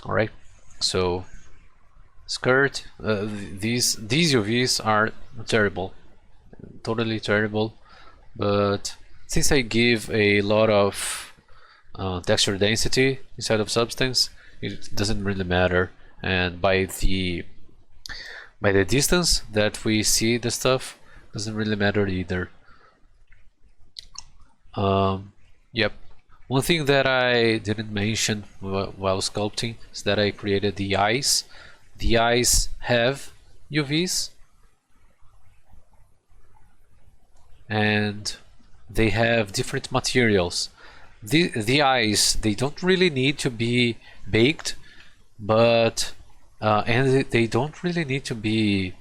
Alright, so skirt, these UVs are terrible, totally terrible, but since I give a lot of texture density inside of substance, it doesn't really matter. And by the distance that we see the stuff, doesn't really matter either. Yep. One thing that I didn't mention while sculpting is that I created the eyes. The eyes have UVs. and they have different materials. The eyes, they don't really need to be baked, but and they don't really need to be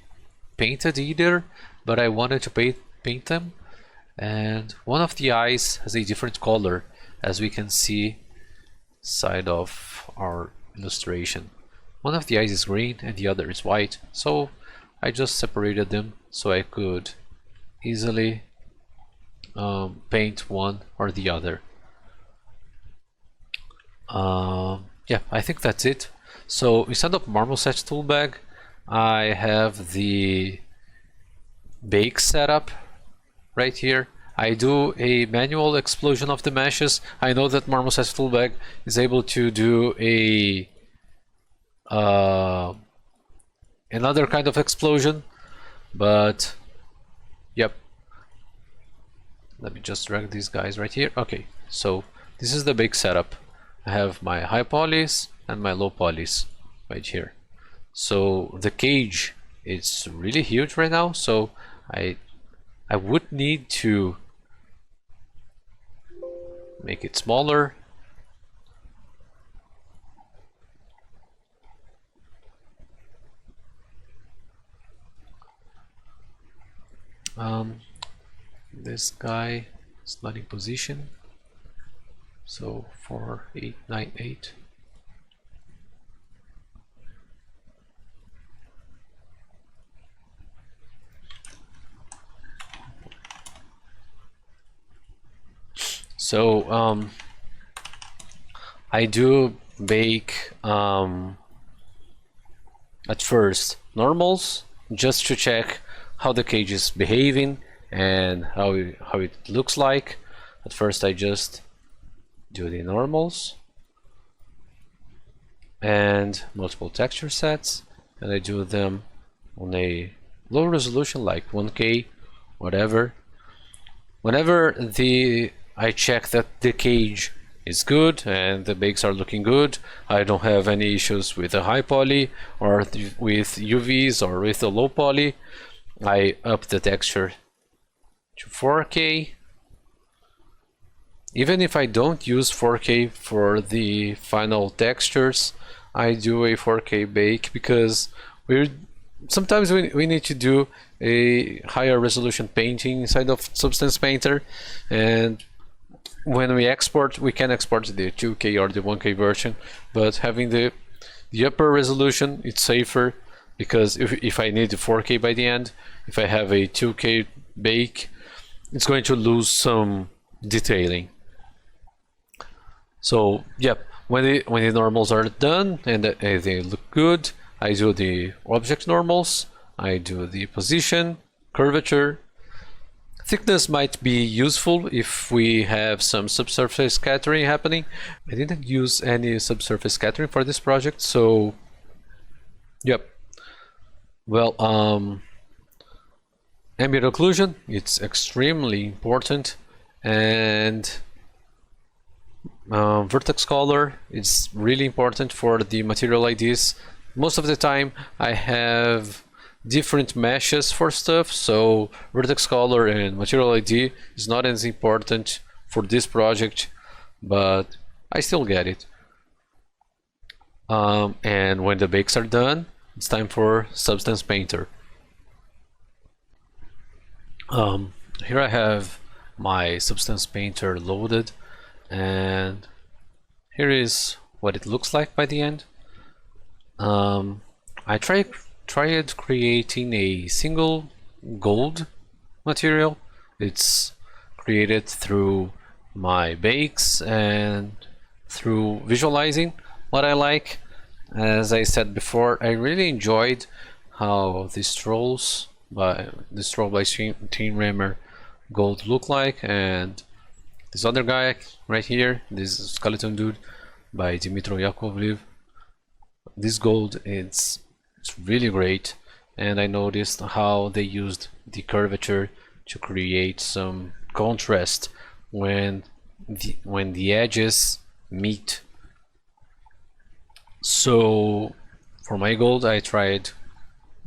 painted either, but I wanted to paint them. And one of the eyes has a different color, as we can see side of our illustration. One of the eyes is green and the other is white, so I just separated them so I could easily paint one or the other. Yeah, I think that's it. So instead of Marmoset Toolbag, I have the bake setup right here. I do a manual explosion of the meshes. I know that Marmoset Toolbag is able to do a another kind of explosion, but yep. Let me just drag these guys right here. Okay, so this is the bake setup. I have my high polys and my low polys right here. So the cage is really huge right now, so I would need to make it smaller. This guy is not in position, so 4898. So I do bake at first normals just to check how the cage is behaving and how it looks like. At first I just do the normals and multiple texture sets, and I do them on a low resolution like 1K, whatever. Whenever I check that the cage is good and the bakes are looking good, I don't have any issues with the high poly or with UVs or with the low poly, I up the texture to 4K. Even if I don't use 4K for the final textures, I do a 4K bake because sometimes we need to do a higher resolution painting inside of Substance Painter, and when we export, we can export the 2K or the 1K version, but having the upper resolution, it's safer, because if I need the 4K by the end, if I have a 2K bake, it's going to lose some detailing. So yep, when the normals are done and they look good, I do the object normals, I do the position, curvature. Thickness might be useful if we have some subsurface scattering happening. I didn't use any subsurface scattering for this project, so yep. Well, ambient occlusion, it's extremely important, and vertex color is really important for the material IDs. Most of the time I have different meshes for stuff, so vertex color and material ID is not as important for this project, but I still get it. And when the bakes are done, it's time for Substance Painter. Here I have my Substance Painter loaded, and here is what it looks like by the end. I tried creating a single gold material. It's created through my bakes and through visualizing what I like. As I said before, I really enjoyed how the Strolls by Team Rammer gold look like, and this other guy right here, this skeleton dude by Dmitry Yakovlev, this gold it's really great, and I noticed how they used the curvature to create some contrast when the edges meet. So for my gold I tried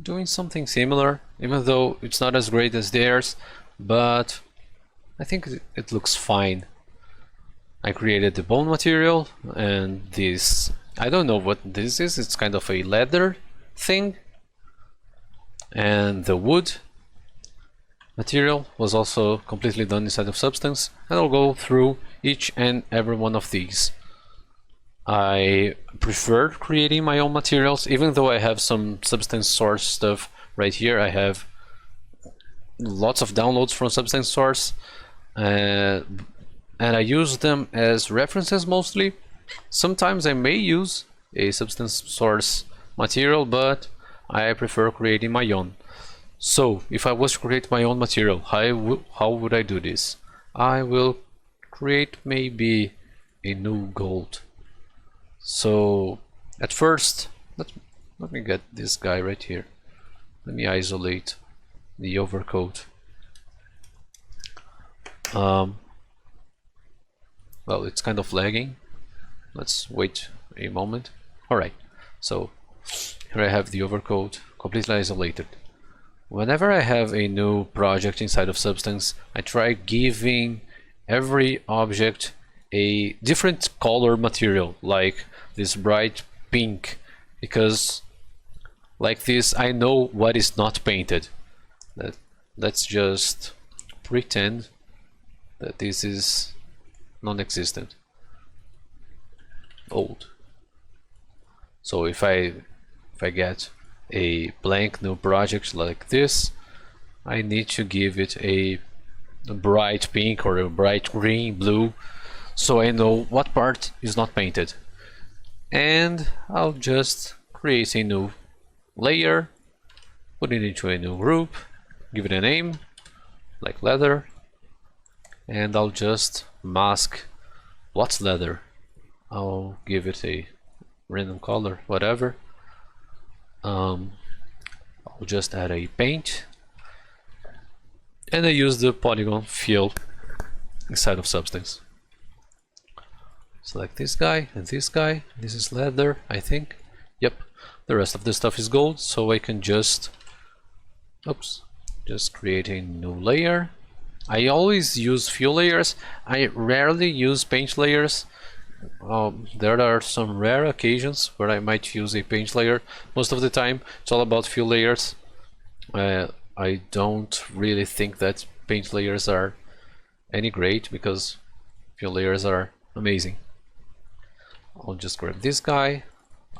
doing something similar, even though it's not as great as theirs, but I think it looks fine. I created the bone material, and this, I don't know what this is, it's kind of a leather thing. And the wood material was also completely done inside of Substance, and I'll go through each and every one of these. I prefer creating my own materials, even though I have some Substance Source stuff right here. I have lots of downloads from Substance Source, and I use them as references mostly. Sometimes I may use a Substance Source material, but I prefer creating my own. So if I was to create my own material, how would I do this? I will create maybe a new gold. So at first, let me get this guy right here. Let me isolate the overcoat. Well, it's kind of lagging. Let's wait a moment. Alright, so here I have the overcoat completely isolated. Whenever I have a new project inside of Substance, I try giving every object a different color material, like this bright pink, because like this I know what is not painted. Let's just pretend that this is non-existent, old. So if I get a blank new project like this, I need to give it a bright pink or a bright green, blue, so I know what part is not painted. And I'll just create a new layer, put it into a new group, give it a name like leather, and I'll just mask what's leather. I'll give it a random color, whatever. I'll just add a paint, and I use the polygon fill inside of Substance. Select this guy and this guy. This is leather, I think. Yep, the rest of the stuff is gold, so I can just create a new layer. I always use fill layers. I rarely use paint layers. There are some rare occasions where I might use a paint layer. Most of the time it's all about fill layers. I don't really think that paint layers are any great, because fill layers are amazing. I'll just grab this guy,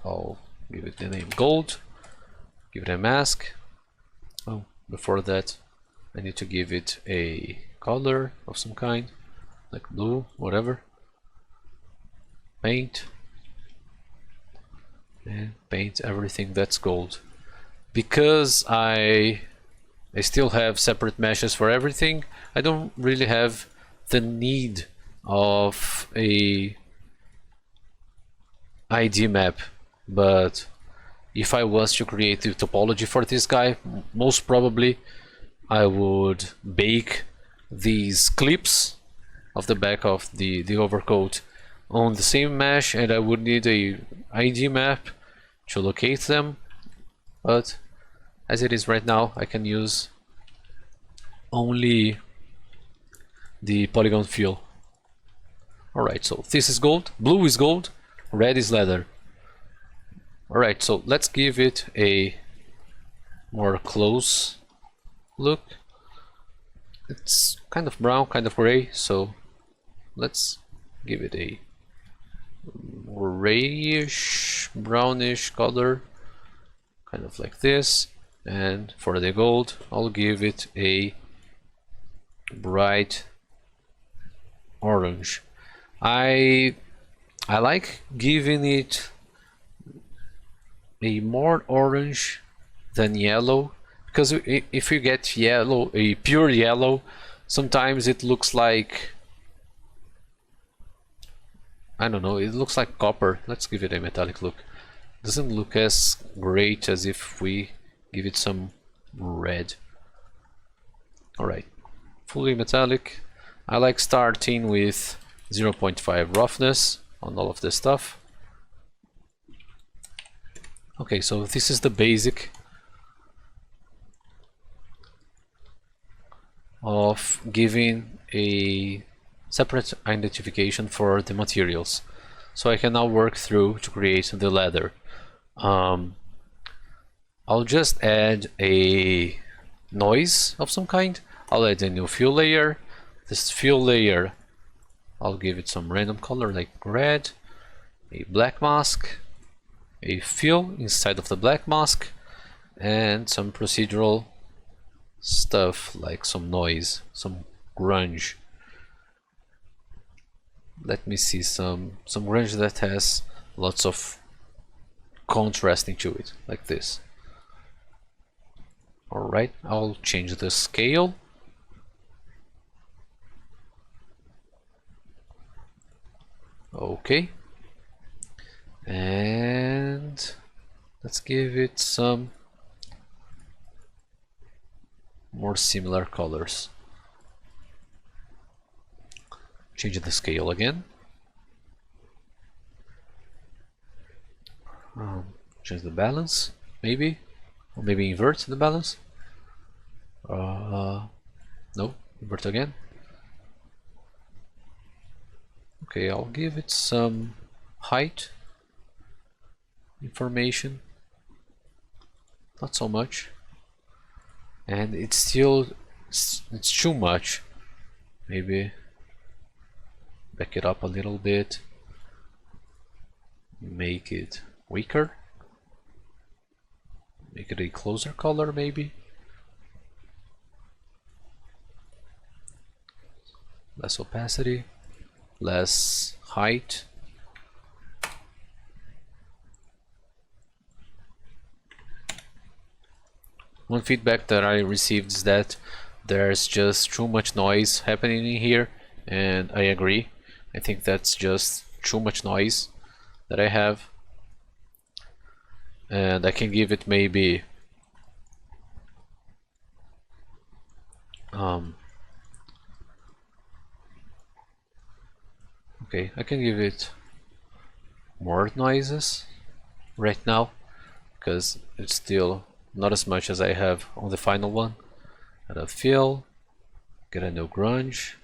I'll give it the name gold, give it a mask. Oh, before that I need to give it a color of some kind, like blue, whatever. Paint, and paint everything that's gold. Because I still have separate meshes for everything, I don't really have the need of a ID map. But if I was to create the topology for this guy, most probably I would bake these clips of the back of the overcoat on the same mesh, and I would need a ID map to locate them. But as it is right now, I can use only the polygon fill. Alright, so this is gold, blue is gold, red is leather. Alright, so let's give it a more close look. It's kind of brown, kind of gray, so let's give it a grayish, brownish color, kind of like this. And for the gold, I'll give it a bright orange. I like giving it a more orange than yellow, because if you get yellow, a pure yellow, sometimes it looks like, I don't know, it looks like copper. Let's give it a metallic look. Doesn't look as great as if we give it some red. Alright, fully metallic. I like starting with 0.5 roughness on all of this stuff. Okay, so this is the basic of giving a separate identification for the materials. So I can now work through to create the leather. I'll just add a noise of some kind. I'll add a new fill layer. This fill layer, I'll give it some random color like red, a black mask, a fill inside of the black mask, and some procedural stuff like some noise, some grunge. Let me see some grunge that has lots of contrast into it, like this. Alright, I'll change the scale. Okay. And let's give it some more similar colors. Change the scale again. Change the balance, maybe, or maybe invert the balance. No, invert again. Okay, I'll give it some height information, not so much, and it's too much. Maybe back it up a little bit, make it weaker, make it a closer color, maybe less opacity, less height. One feedback that I received is that there's just too much noise happening in here, and I agree. I think that's just too much noise that I have, and I can give it maybe okay, I can give it more noises right now because it's still not as much as I have on the final one. Add a fill, get a new grunge.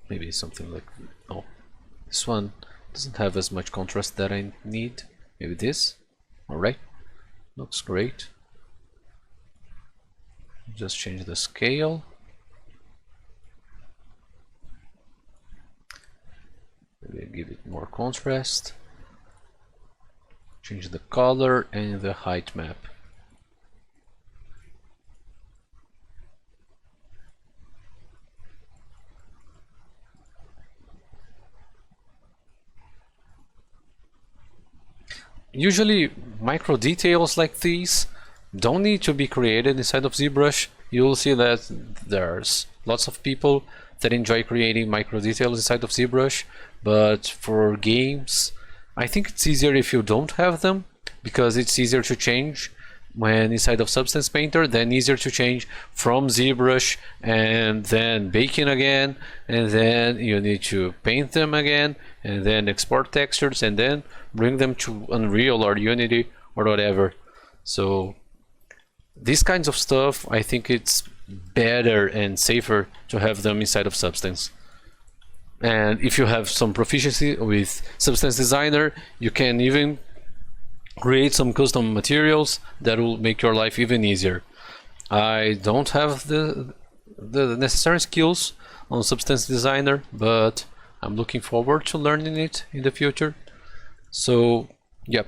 Maybe something like, oh, this one doesn't have as much contrast that I need. Maybe this. Alright, looks great. Just change the scale. Maybe give it more contrast. Change the color and the height map. Usually micro details like these don't need to be created inside of Zbrush. You'll see that there's lots of people that enjoy creating micro details inside of Zbrush, but for games I think it's easier if you don't have them, because it's easier to change when inside of Substance Painter, then easier to change from Zbrush and then baking again, and then you need to paint them again, and then export textures, and then bring them to Unreal or Unity or whatever. So these kinds of stuff, I think it's better and safer to have them inside of Substance. And if you have some proficiency with Substance Designer, you can even create some custom materials that will make your life even easier. I don't have the necessary skills on Substance Designer, but I'm looking forward to learning it in the future. So yeah,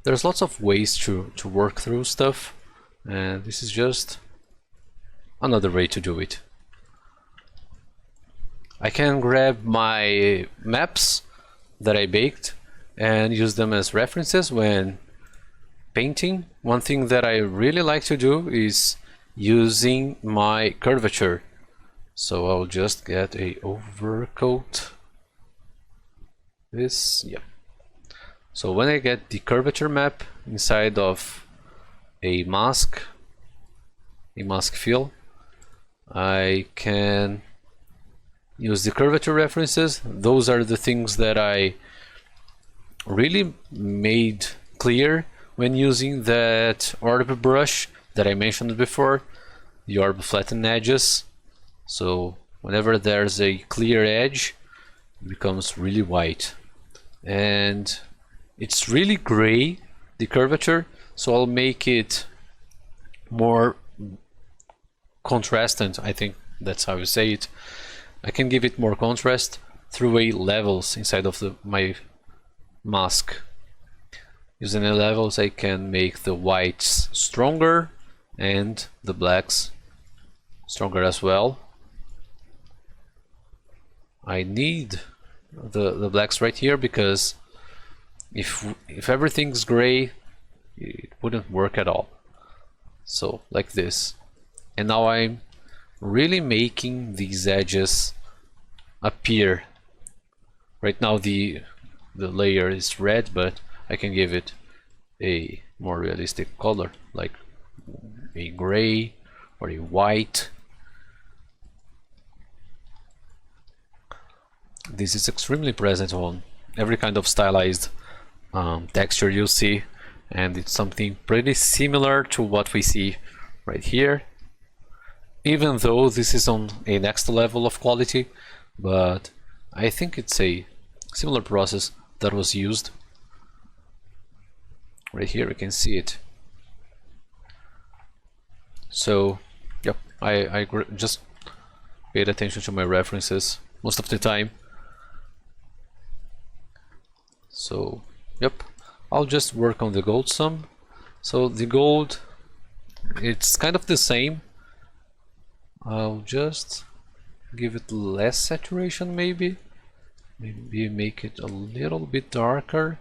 there's lots of ways to work through stuff, and this is just another way to do it. I can grab my maps that I baked and use them as references when painting. One thing that I really like to do is using my curvature. So I'll just get a overcoat. This, yeah. So when I get the curvature map inside of a mask fill, I can use the curvature references. Those are the things that I really made clear when using that orb brush that I mentioned before, the orb flattened edges. So whenever there's a clear edge, it becomes really white. And it's really gray, the curvature, so I'll make it more contrastant. I think that's how you say it. I can give it more contrast through a levels inside of my mask. Using the levels, I can make the whites stronger and the blacks stronger as well. I need the blacks right here because if everything's gray, it wouldn't work at all. So like this. And now I'm really making these edges appear. Right now the layer is red, but I can give it a more realistic color, like a gray or a white. This is extremely present on every kind of stylized texture you see, and it's something pretty similar to what we see right here, even though this is on a next level of quality, but I think it's a similar process that was used. Right here we can see it. So yep, I just paid attention to my references most of the time. So yep, I'll just work on the gold some. So the gold, it's kind of the same. I'll just give it less saturation, maybe make it a little bit darker.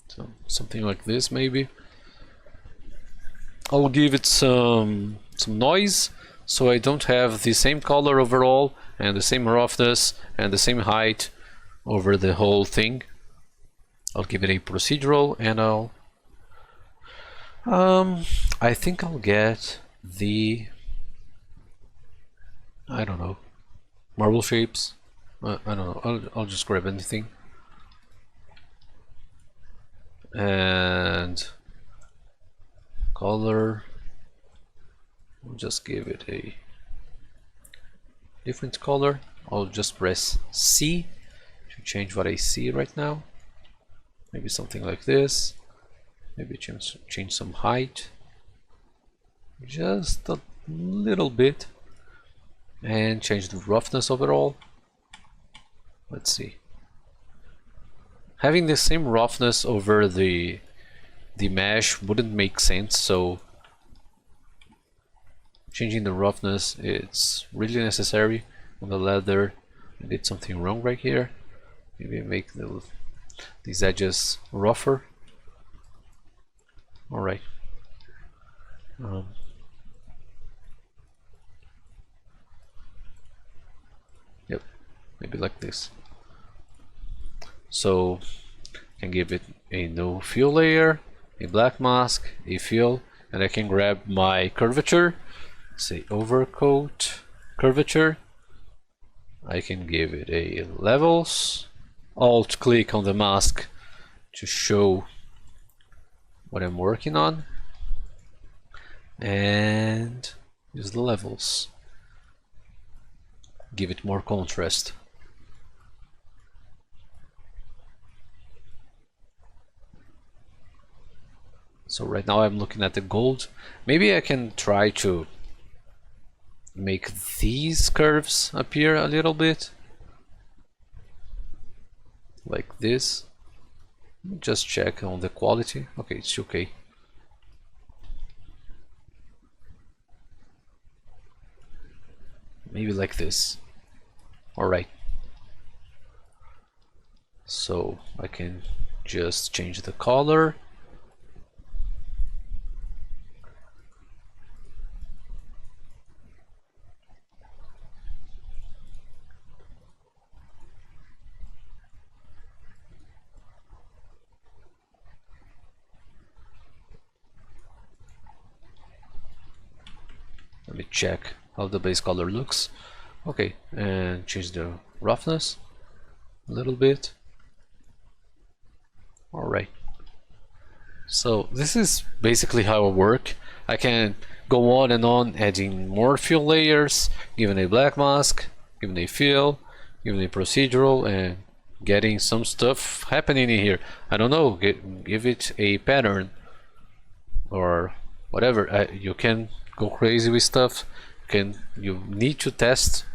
So something like this maybe. I'll give it some noise, so I don't have the same color overall and the same roughness and the same height over the whole thing. I'll give it a procedural, and I think I'll get the, I don't know, marble shapes. I don't know, I'll just grab anything. And color, I'll just give it a different color. I'll just press C to change what I see right now. Maybe something like this. Maybe change some height, just a little bit, and change the roughness overall. Let's see. Having the same roughness over the mesh wouldn't make sense, so changing the roughness, it's really necessary on the leather. I did something wrong right here. Maybe make these edges rougher. All right. Yep, maybe like this. So I can give it a no fill layer, a black mask, a fill, and I can grab my curvature, say overcoat curvature. I can give it a levels, alt click on the mask to show what I'm working on, and use the levels. Give it more contrast. So right now I'm looking at the gold. Maybe I can try to make these curves appear a little bit like this. Just check on the quality. Okay, it's okay. Maybe like this. All right. So I can just change the color. Let me check how the base color looks. Okay, and change the roughness a little bit. Alright, so this is basically how I work. I can go on and on adding more fill layers, giving a black mask, giving a fill, giving a procedural, and getting some stuff happening in here. I don't know, give it a pattern or whatever. You can go crazy with stuff. You need to test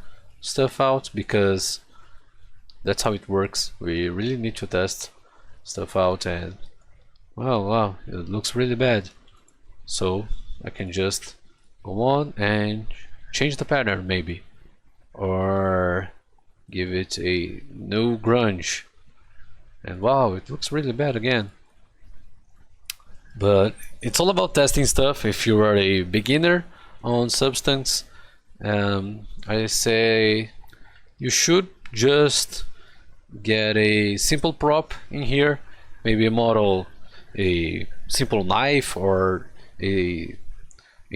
stuff out, because that's how it works. We really need to test stuff out, and wow, it looks really bad. So I can just go on and change the pattern maybe, or give it a no grunge, and wow, it looks really bad again. But it's all about testing stuff. If you are a beginner on Substance, I say you should just get a simple prop in here, maybe a model, a simple knife, or a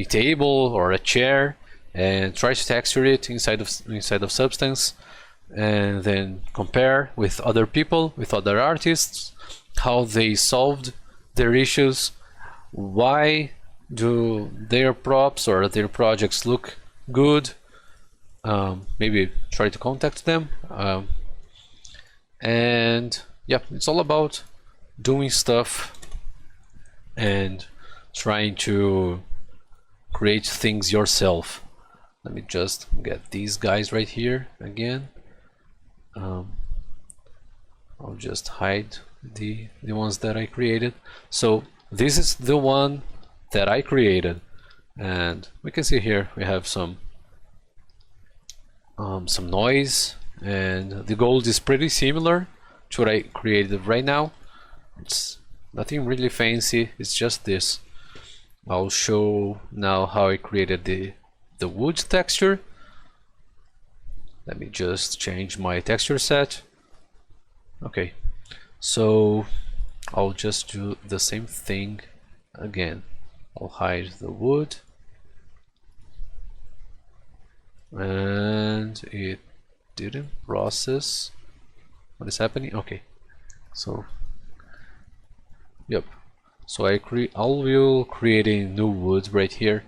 table or a chair, and try to texture it inside of Substance, and then compare with other people, with other artists, how they solved their issues, why do their props or their projects look good. Maybe try to contact them, and yeah, it's all about doing stuff and trying to create things yourself. Let me just get these guys right here again. I'll just hide the ones that I created. So this is the one that I created, and we can see here we have some noise, and the gold is pretty similar to what I created right now. It's nothing really fancy, it's just this. I'll show now how I created the wood texture. Let me just change my texture set. Okay, so I'll just do the same thing again. I'll hide the wood, and it didn't process. What is happening? Okay, so yep, so I will create a new wood right here.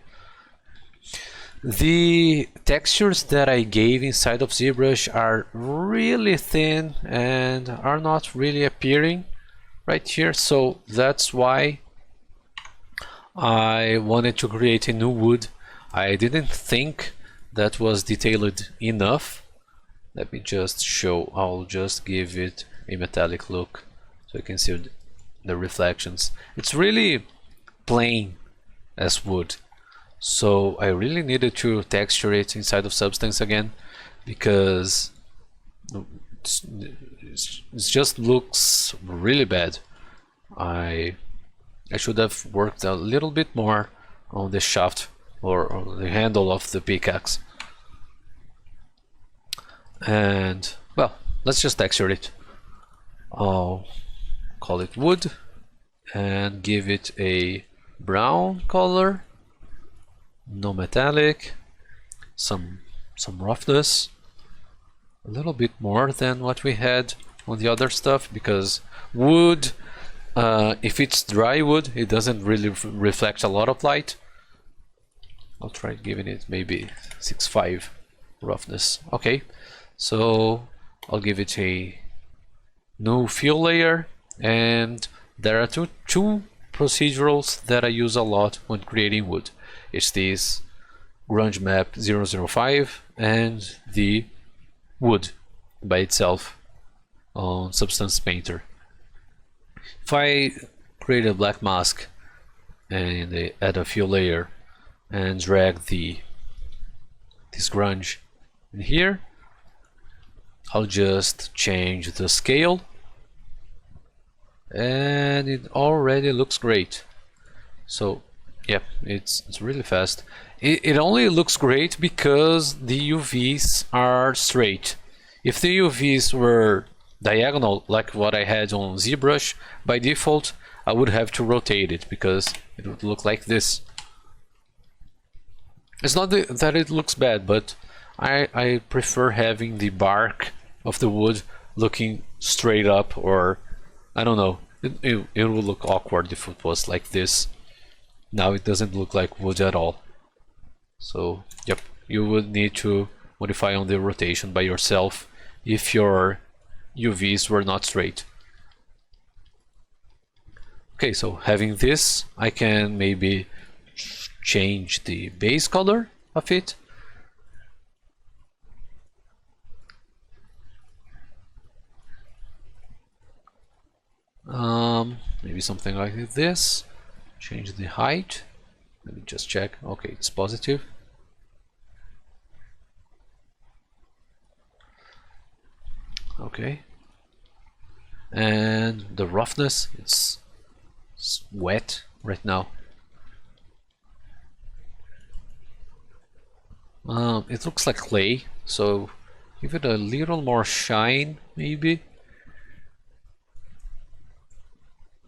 The textures that I gave inside of Zbrush are really thin and are not really appearing right here, so that's why I wanted to create a new wood. I didn't think that was detailed enough. Let me just show. I'll just give it a metallic look so you can see the reflections. It's really plain as wood, so I really needed to texture it inside of Substance again, because it just looks really bad. I should have worked a little bit more on the shaft or on the handle of the pickaxe. And well, let's just texture it. I'll call it wood and give it a brown color, no metallic, some roughness, a little bit more than what we had on the other stuff, because wood, if it's dry wood, it doesn't really reflect a lot of light. I'll try giving it maybe 6.5 roughness. Okay, so I'll give it a new fill layer, and there are two procedurals that I use a lot when creating wood. It's this grunge map 005 and the wood by itself on Substance Painter. If I create a black mask and add a fill layer and drag this grunge in here, I'll just change the scale, and it already looks great. So yeah, it's really fast. It only looks great because the UVs are straight. If the UVs were diagonal like what I had on Zbrush, by default I would have to rotate it because it would look like this. It's not that it looks bad, but I prefer having the bark of the wood looking straight up, or I don't know. It would look awkward if it was like this. Now it doesn't look like wood at all. So, yep, you would need to modify on the rotation by yourself if your UVs were not straight. Okay, so having this, I can maybe change the base color of it. Maybe something like this. Change the height. Let me just check. Okay, it's positive. Okay. And the roughness, it's wet right now. It looks like clay, so give it a little more shine, maybe.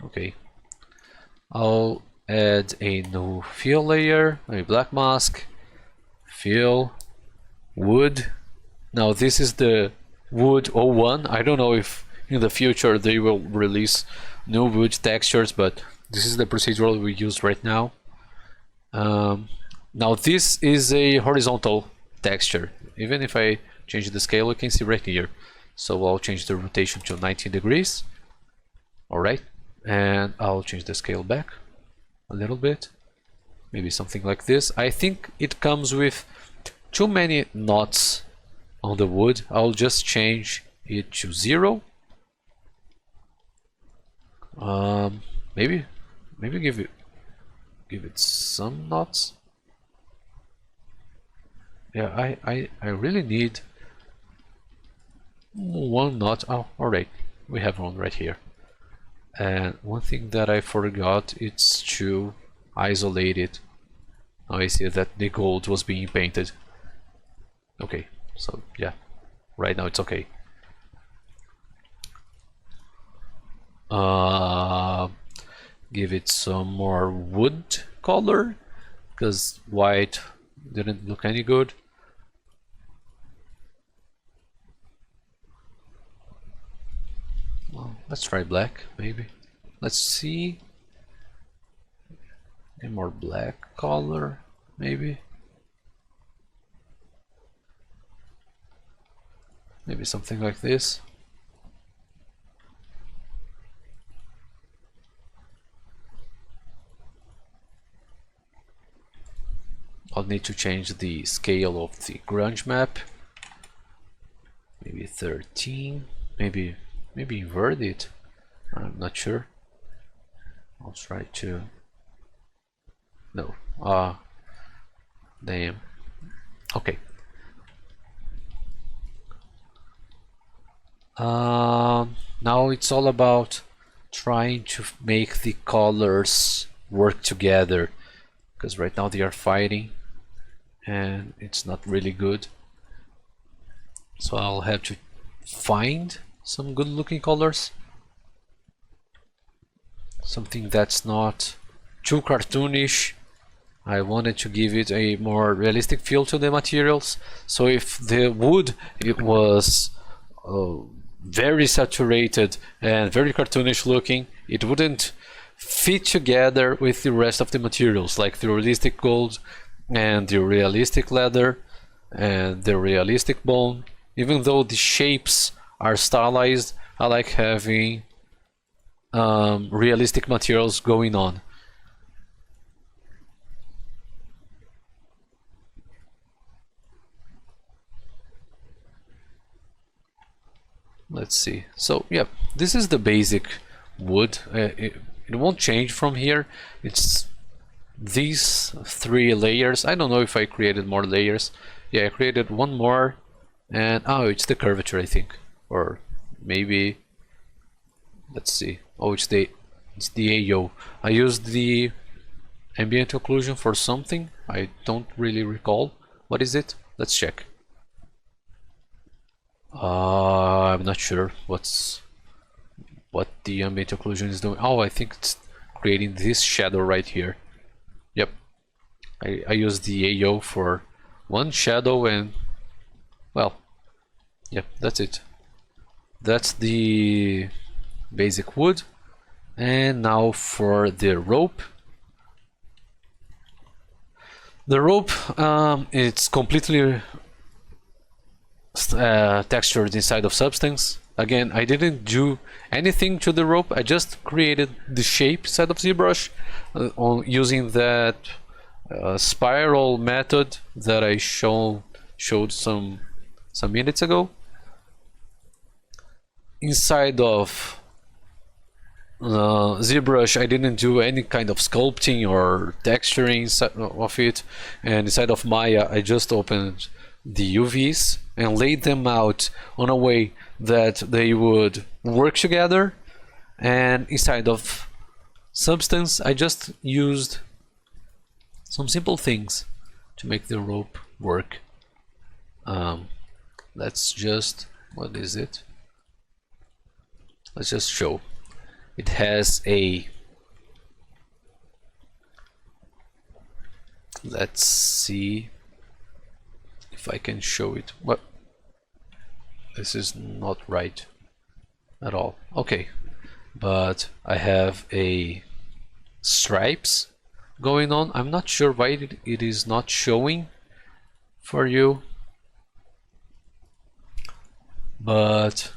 Okay. I'll add a new fill layer, a black mask, fill, wood. Now this is the wood 01. I don't know if in the future they will release new wood textures, but this is the procedural we use right now. Now this is a horizontal texture. Even if I change the scale, you can see right here. So I'll change the rotation to 90 degrees. Alright, and I'll change the scale back a little bit. Maybe something like this. I think it comes with too many knots on the wood. I'll just change it to 0. Maybe give it some knots. Yeah, I really need one knot. Oh, alright, we have one right here. And one thing that I forgot, it's to isolate it. Now I see that the gold was being painted. Okay, so yeah, right now it's okay. Give it some more wood color, because white didn't look any good. Well, let's try black, maybe. Let's see. A more black color, maybe. Maybe something like this. I'll need to change the scale of the grunge map. Maybe 13. Maybe invert it. I'm not sure. I'll try to. No. Damn. Okay. Now it's all about trying to make the colors work together, because right now they are fighting and it's not really good. So I'll have to find some good looking colors, something that's not too cartoonish. I wanted to give it a more realistic feel to the materials. So if the wood it was very saturated and very cartoonish looking, it wouldn't fit together with the rest of the materials, like the realistic gold and the realistic leather and the realistic bone. Even though the shapes are stylized, I like having realistic materials going on. Let's see. So yeah, this is the basic wood. It won't change from here. It's these 3 layers. I don't know if I created more layers. Yeah, I created one more, and oh, it's the curvature, I think, or maybe let's see. Oh, it's the AO. I used the ambient occlusion for something. I don't really recall. What is it? Let's check. I'm not sure what the ambient occlusion is doing. Oh, I think it's creating this shadow right here. Yep, I use the AO for one shadow, and well, yeah, that's it. That's the basic wood. And now for the rope. The rope, it's completely textured inside of Substance. Again, I didn't do anything to the rope. I just created the shape inside of Zbrush using that spiral method that I showed some minutes ago. Inside of Zbrush, I didn't do any kind of sculpting or texturing of it, and inside of Maya I just opened the UVs and laid them out on a way that they would work together. And inside of Substance I just used some simple things to make the rope work. Let's just, what is it? Let's just show. It has a, let's see if I can show it. What? This is not right at all. Okay, but I have a stripes going on. I'm not sure why it is not showing for you, but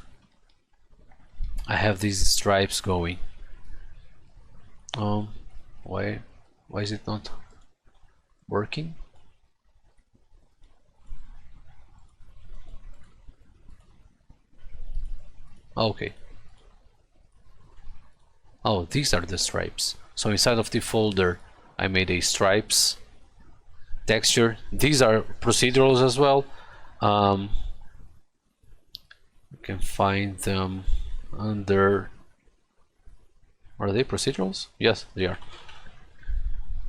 I have these stripes going. Why is it not working? Okay. Oh, these are the stripes. So inside of the folder I made a stripes texture. These are procedurals as well. You can find them under, are they procedurals? Yes, they are.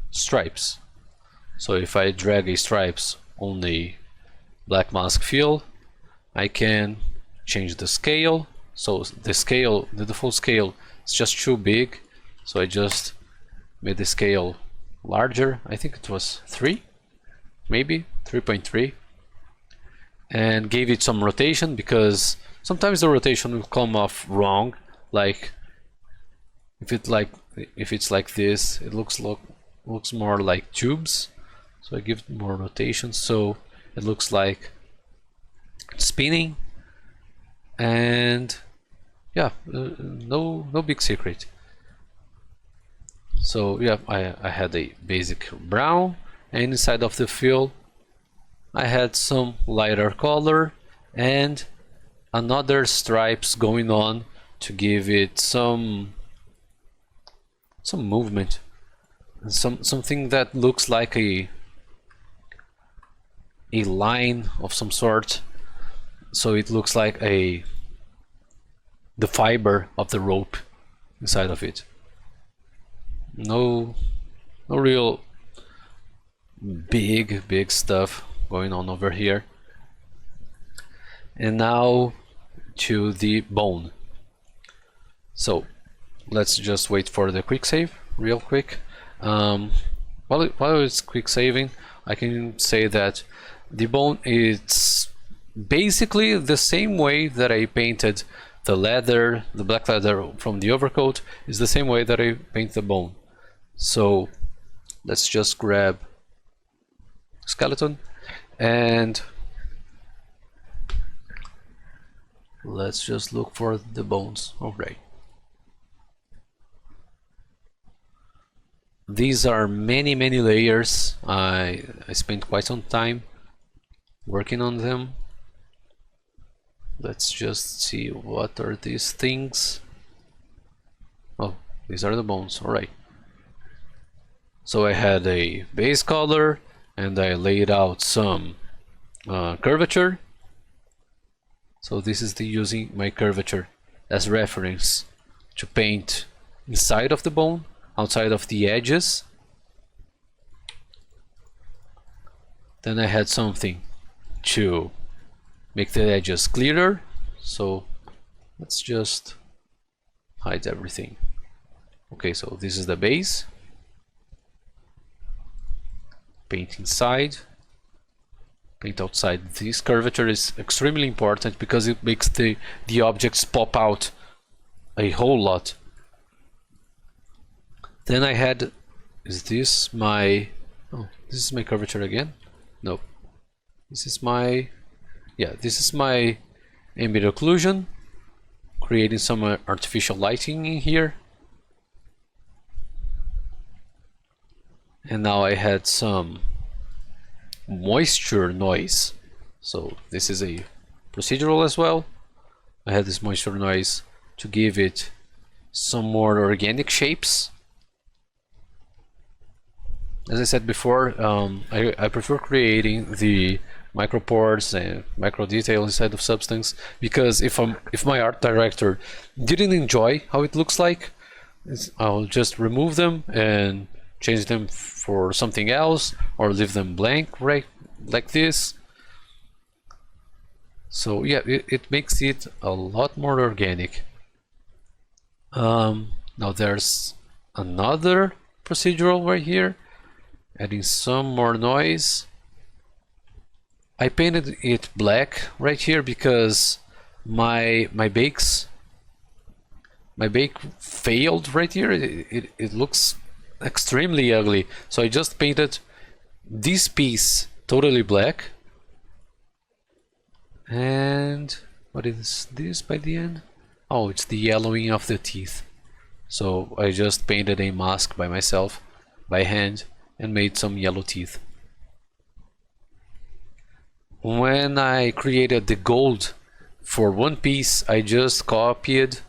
Stripes. So if I drag a stripes on the black mask fill, I can change the scale. So the scale, the default scale is just too big, so I just made the scale larger. I think it was 3, maybe 3.3, and gave it some rotation, because sometimes the rotation will come off wrong. Like if it's like this, it looks more like tubes. So I give it more rotation, so it looks like spinning. And yeah, no big secret. So yeah, I had a basic brown, and inside of the fill I had some lighter color and another stripes going on to give it some movement, something that looks like a line of some sort. So it looks like the fiber of the rope inside of it. No real big stuff going on over here. And now to the bone. So let's just wait for the quick save real quick. While it's quick saving, I can say that the bone is basically the same way that I painted the leather, the black leather from the overcoat, is the same way that I paint the bone. So let's just grab skeleton and let's just look for the bones. Alright. These are many layers. I spent quite some time working on them. Let's just see, what are these things? Oh, these are the bones. Alright. So I had a base color and I laid out some curvature. So this is using my curvature as reference to paint inside of the bone, outside of the edges. Then I had something to make the edges clearer. So let's just hide everything. Okay, so this is the base. paint inside, paint outside. This curvature is extremely important because it makes the objects pop out a whole lot. Then I had, is this my, oh, this is my curvature again? No, this is my, yeah, this is my ambient occlusion, creating some artificial lighting in here. And now I had some moisture noise. So this is a procedural as well. I had this moisture noise to give it some more organic shapes. As I said before, I prefer creating the micropores and micro detail inside of substance, because if my art director didn't enjoy how it looks like, I'll just remove them and change them for something else, or leave them blank, right, like this. So yeah, it makes it a lot more organic. Now there's another procedural right here, adding some more noise. I painted it black right here because my bake failed right here. It looks extremely ugly, so I just painted this piece totally black. And what is this by the end? Oh, it's the yellowing of the teeth. So I just painted a mask by myself, by hand, and made some yellow teeth. When I created the gold for one piece, I just copied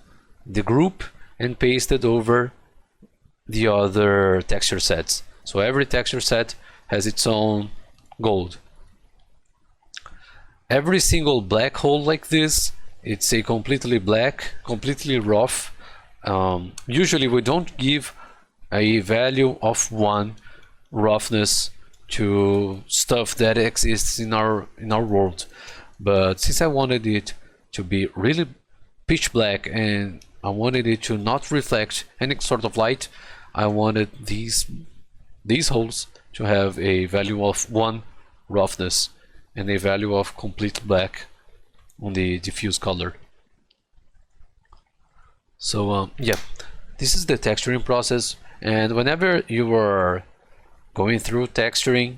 the group and pasted over the other texture sets. So every texture set has its own gold. Every single black hole like this, it's a completely black, completely rough. Usually we don't give a value of 1 roughness to stuff that exists in our world, but since I wanted it to be really pitch black and I wanted it to not reflect any sort of light, I wanted these holes to have a value of 1 roughness and a value of complete black on the diffuse color. So yeah, this is the texturing process, and whenever you are going through texturing,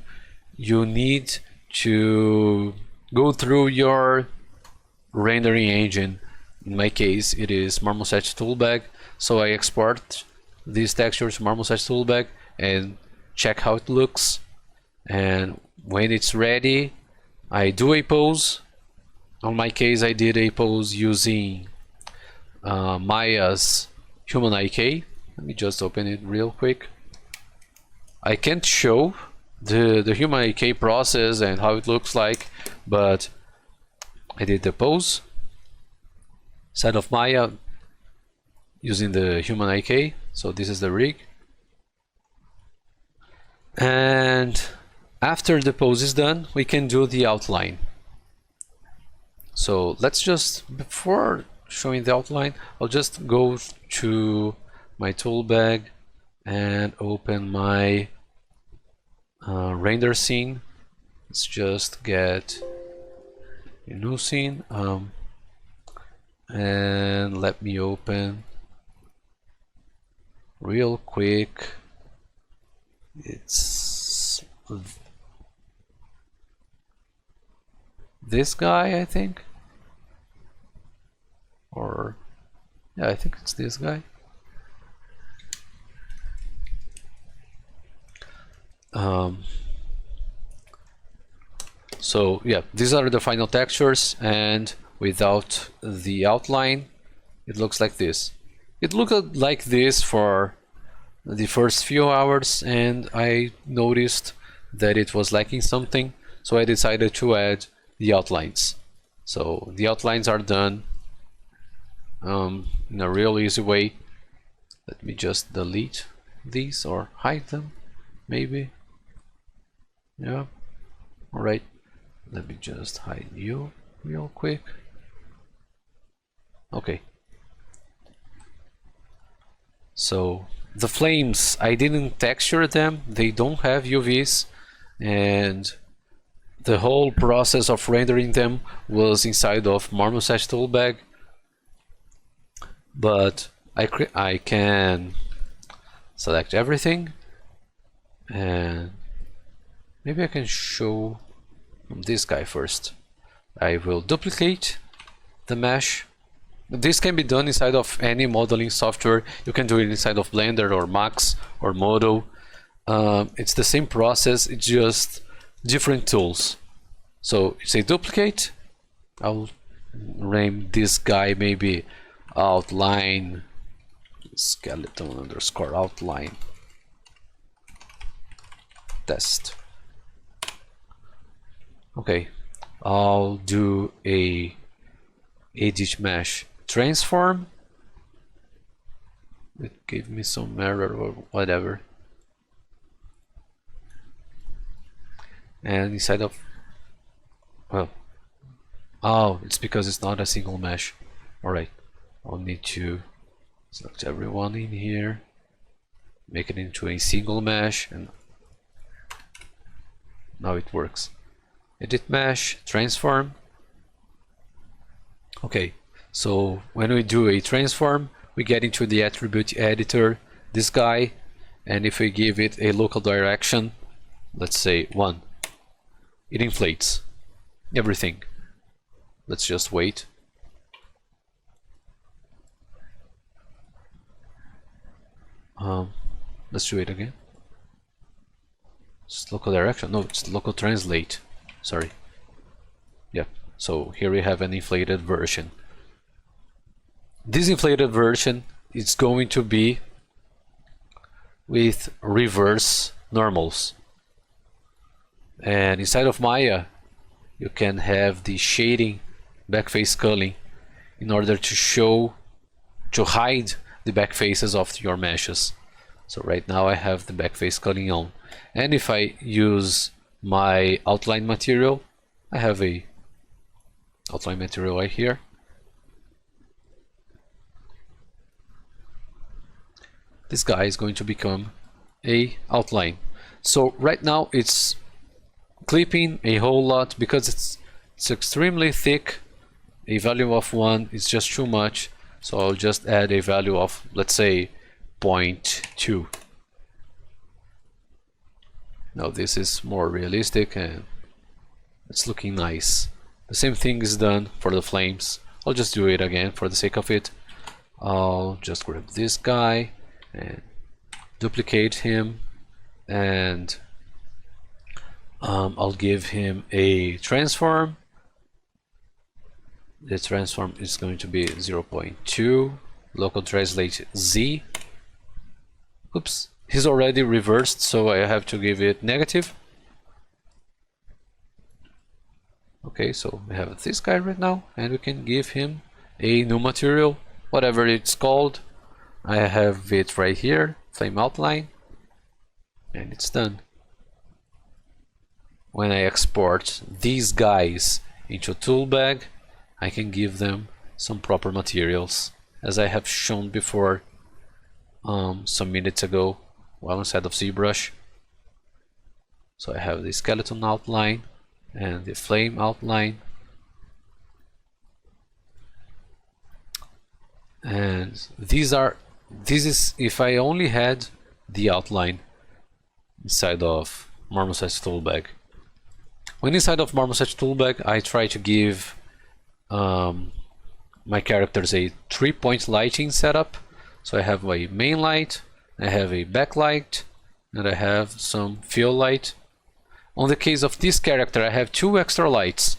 you need to go through your rendering engine. In my case, it is Marmoset Toolbag, so I export these textures to Marmoset Toolbag and check how it looks, and when it's ready, I do a pose. On my case, I did a pose using Maya's Human IK. Let me just open it real quick. I can't show the Human IK process and how it looks like, but I did the pose side of Maya using the Human IK. So this is the rig, and after the pose is done, we can do the outline. So let's just, before showing the outline, I'll just go to my Toolbag and open my render scene. Let's just get a new scene, and let me open real quick. It's this guy, I think, or yeah, I think it's this guy. So yeah, these are the final textures, and without the outline it looks like this. It looked like this for the first few hours, and I noticed that it was lacking something, so I decided to add the outlines. So the outlines are done in a real easy way. Let me just delete these or hide them, maybe. Yeah, all right, let me just hide you real quick. Okay, so the flames, I didn't texture them, they don't have UVs, and the whole process of rendering them was inside of Marmoset Toolbag. But I can select everything, and maybe I can show this guy first. I will duplicate the mesh. This can be done inside of any modeling software. You can do it inside of Blender or Max or Modo. It's the same process, it's just different tools. So it's a duplicate. I'll name this guy maybe outline skeleton underscore outline test. Okay, I'll do a edit mesh transform. It gave me some error or whatever. And inside of, well, oh, it's because it's not a single mesh. Alright, I'll need to select everyone in here, make it into a single mesh, and now it works. Edit mesh, transform. Okay, so when we do a transform, we get into the attribute editor, this guy, and if we give it a local direction, let's say 1, it inflates everything. Let's just wait. Let's do it again. It's local direction. No, it's local translate. Sorry. Yeah. So here we have an inflated version. This inflated version is going to be with reverse normals. And inside of Maya, you can have the shading, backface culling, in order to hide the back faces of your meshes. So right now I have the backface culling on. And if I use my outline material, I have a outline material right here. This guy is going to become a outline. So right now it's clipping a whole lot because it's extremely thick. A value of 1 is just too much, so I'll just add a value of, let's say, 0.2. Now this is more realistic and it's looking nice. The same thing is done for the flames. I'll just do it again for the sake of it. I'll just grab this guy and duplicate him, and I'll give him a transform. The transform is going to be 0.2, local translate Z. Oops, he's already reversed, so I have to give it negative. Okay, so we have this guy right now, and we can give him a new material, whatever it's called. I have it right here, flame outline, and it's done. When I export these guys into Toolbag, I can give them some proper materials, as I have shown before some minutes ago while inside of Zbrush. So I have the skeleton outline and the flame outline, and this is if I only had the outline inside of Marmoset Toolbag. When inside of Marmoset Toolbag, I try to give my characters a 3-point lighting setup. So I have a main light, I have a backlight, and I have some fill light. On the case of this character, I have 2 extra lights.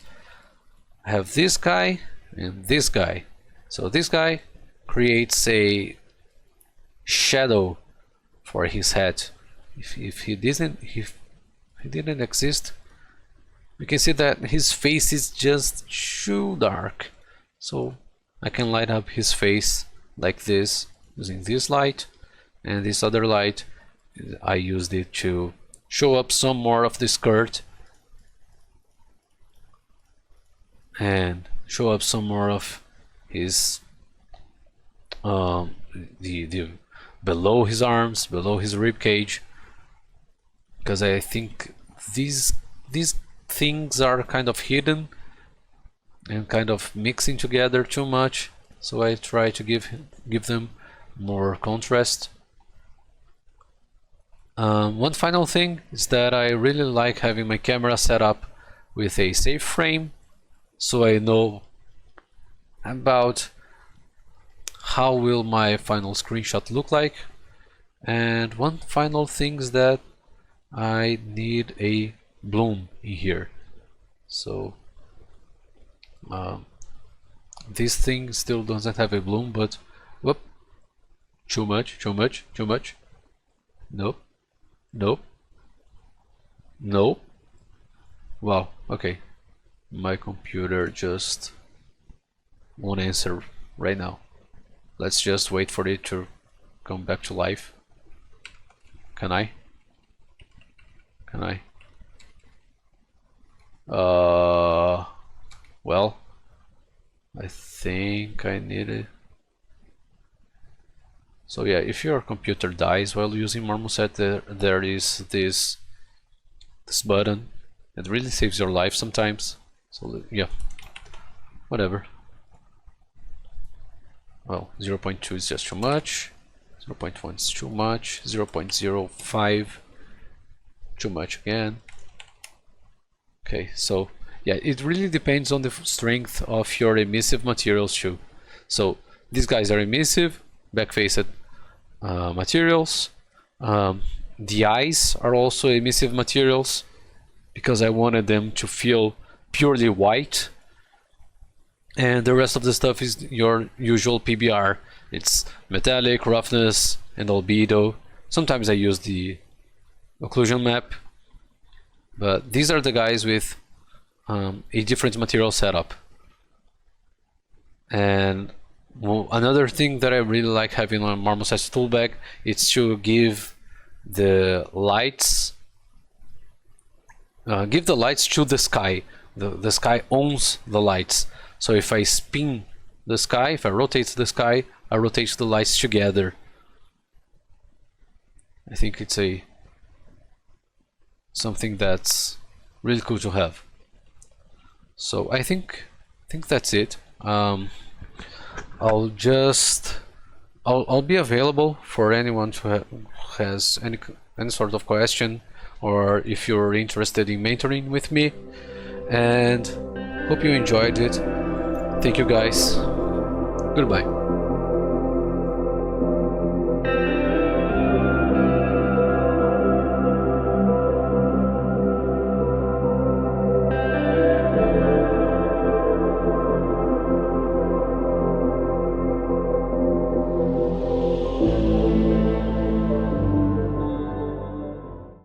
I have this guy and this guy. So this guy creates a shadow for his head. If he didn't exist, you can see that his face is just too dark. So I can light up his face like this using this light, and this other light I used it to show up some more of the skirt and show up some more of his the below his arms, below his rib cage, because I think these things are kind of hidden and kind of mixing together too much, so I try to give them more contrast. One final thing is that I really like having my camera set up with a safe frame, so I know about how will my final screenshot look like. And one final thing is that I need a bloom in here. So this thing still doesn't have a bloom, but whoop, too much. Nope. Wow, okay. My computer just won't answer right now. Let's just wait for it to come back to life. Can I? Well, I think I need it. So yeah, if your computer dies while using Marmoset, there is this button. It really saves your life sometimes. So yeah, whatever. Well, 0.2 is just too much. 0.1 is too much. 0.05 too much again. Okay, so yeah, it really depends on the strength of your emissive materials too. So these guys are emissive, back-faced materials. The eyes are also emissive materials because I wanted them to feel purely white. And the rest of the stuff is your usual PBR. It's metallic, roughness, and albedo. Sometimes I use the occlusion map. But these are the guys with a different material setup. And another thing that I really like having on Marmoset's Toolbag is to give the lights, to the sky. The sky owns the lights. So if I spin the sky, if I rotate the sky, I rotate the lights together. I think it's something that's really cool to have. So I think that's it. I'll be available for anyone who has any sort of question, or if you're interested in mentoring with me. And hope you enjoyed it. Thank you guys. Goodbye.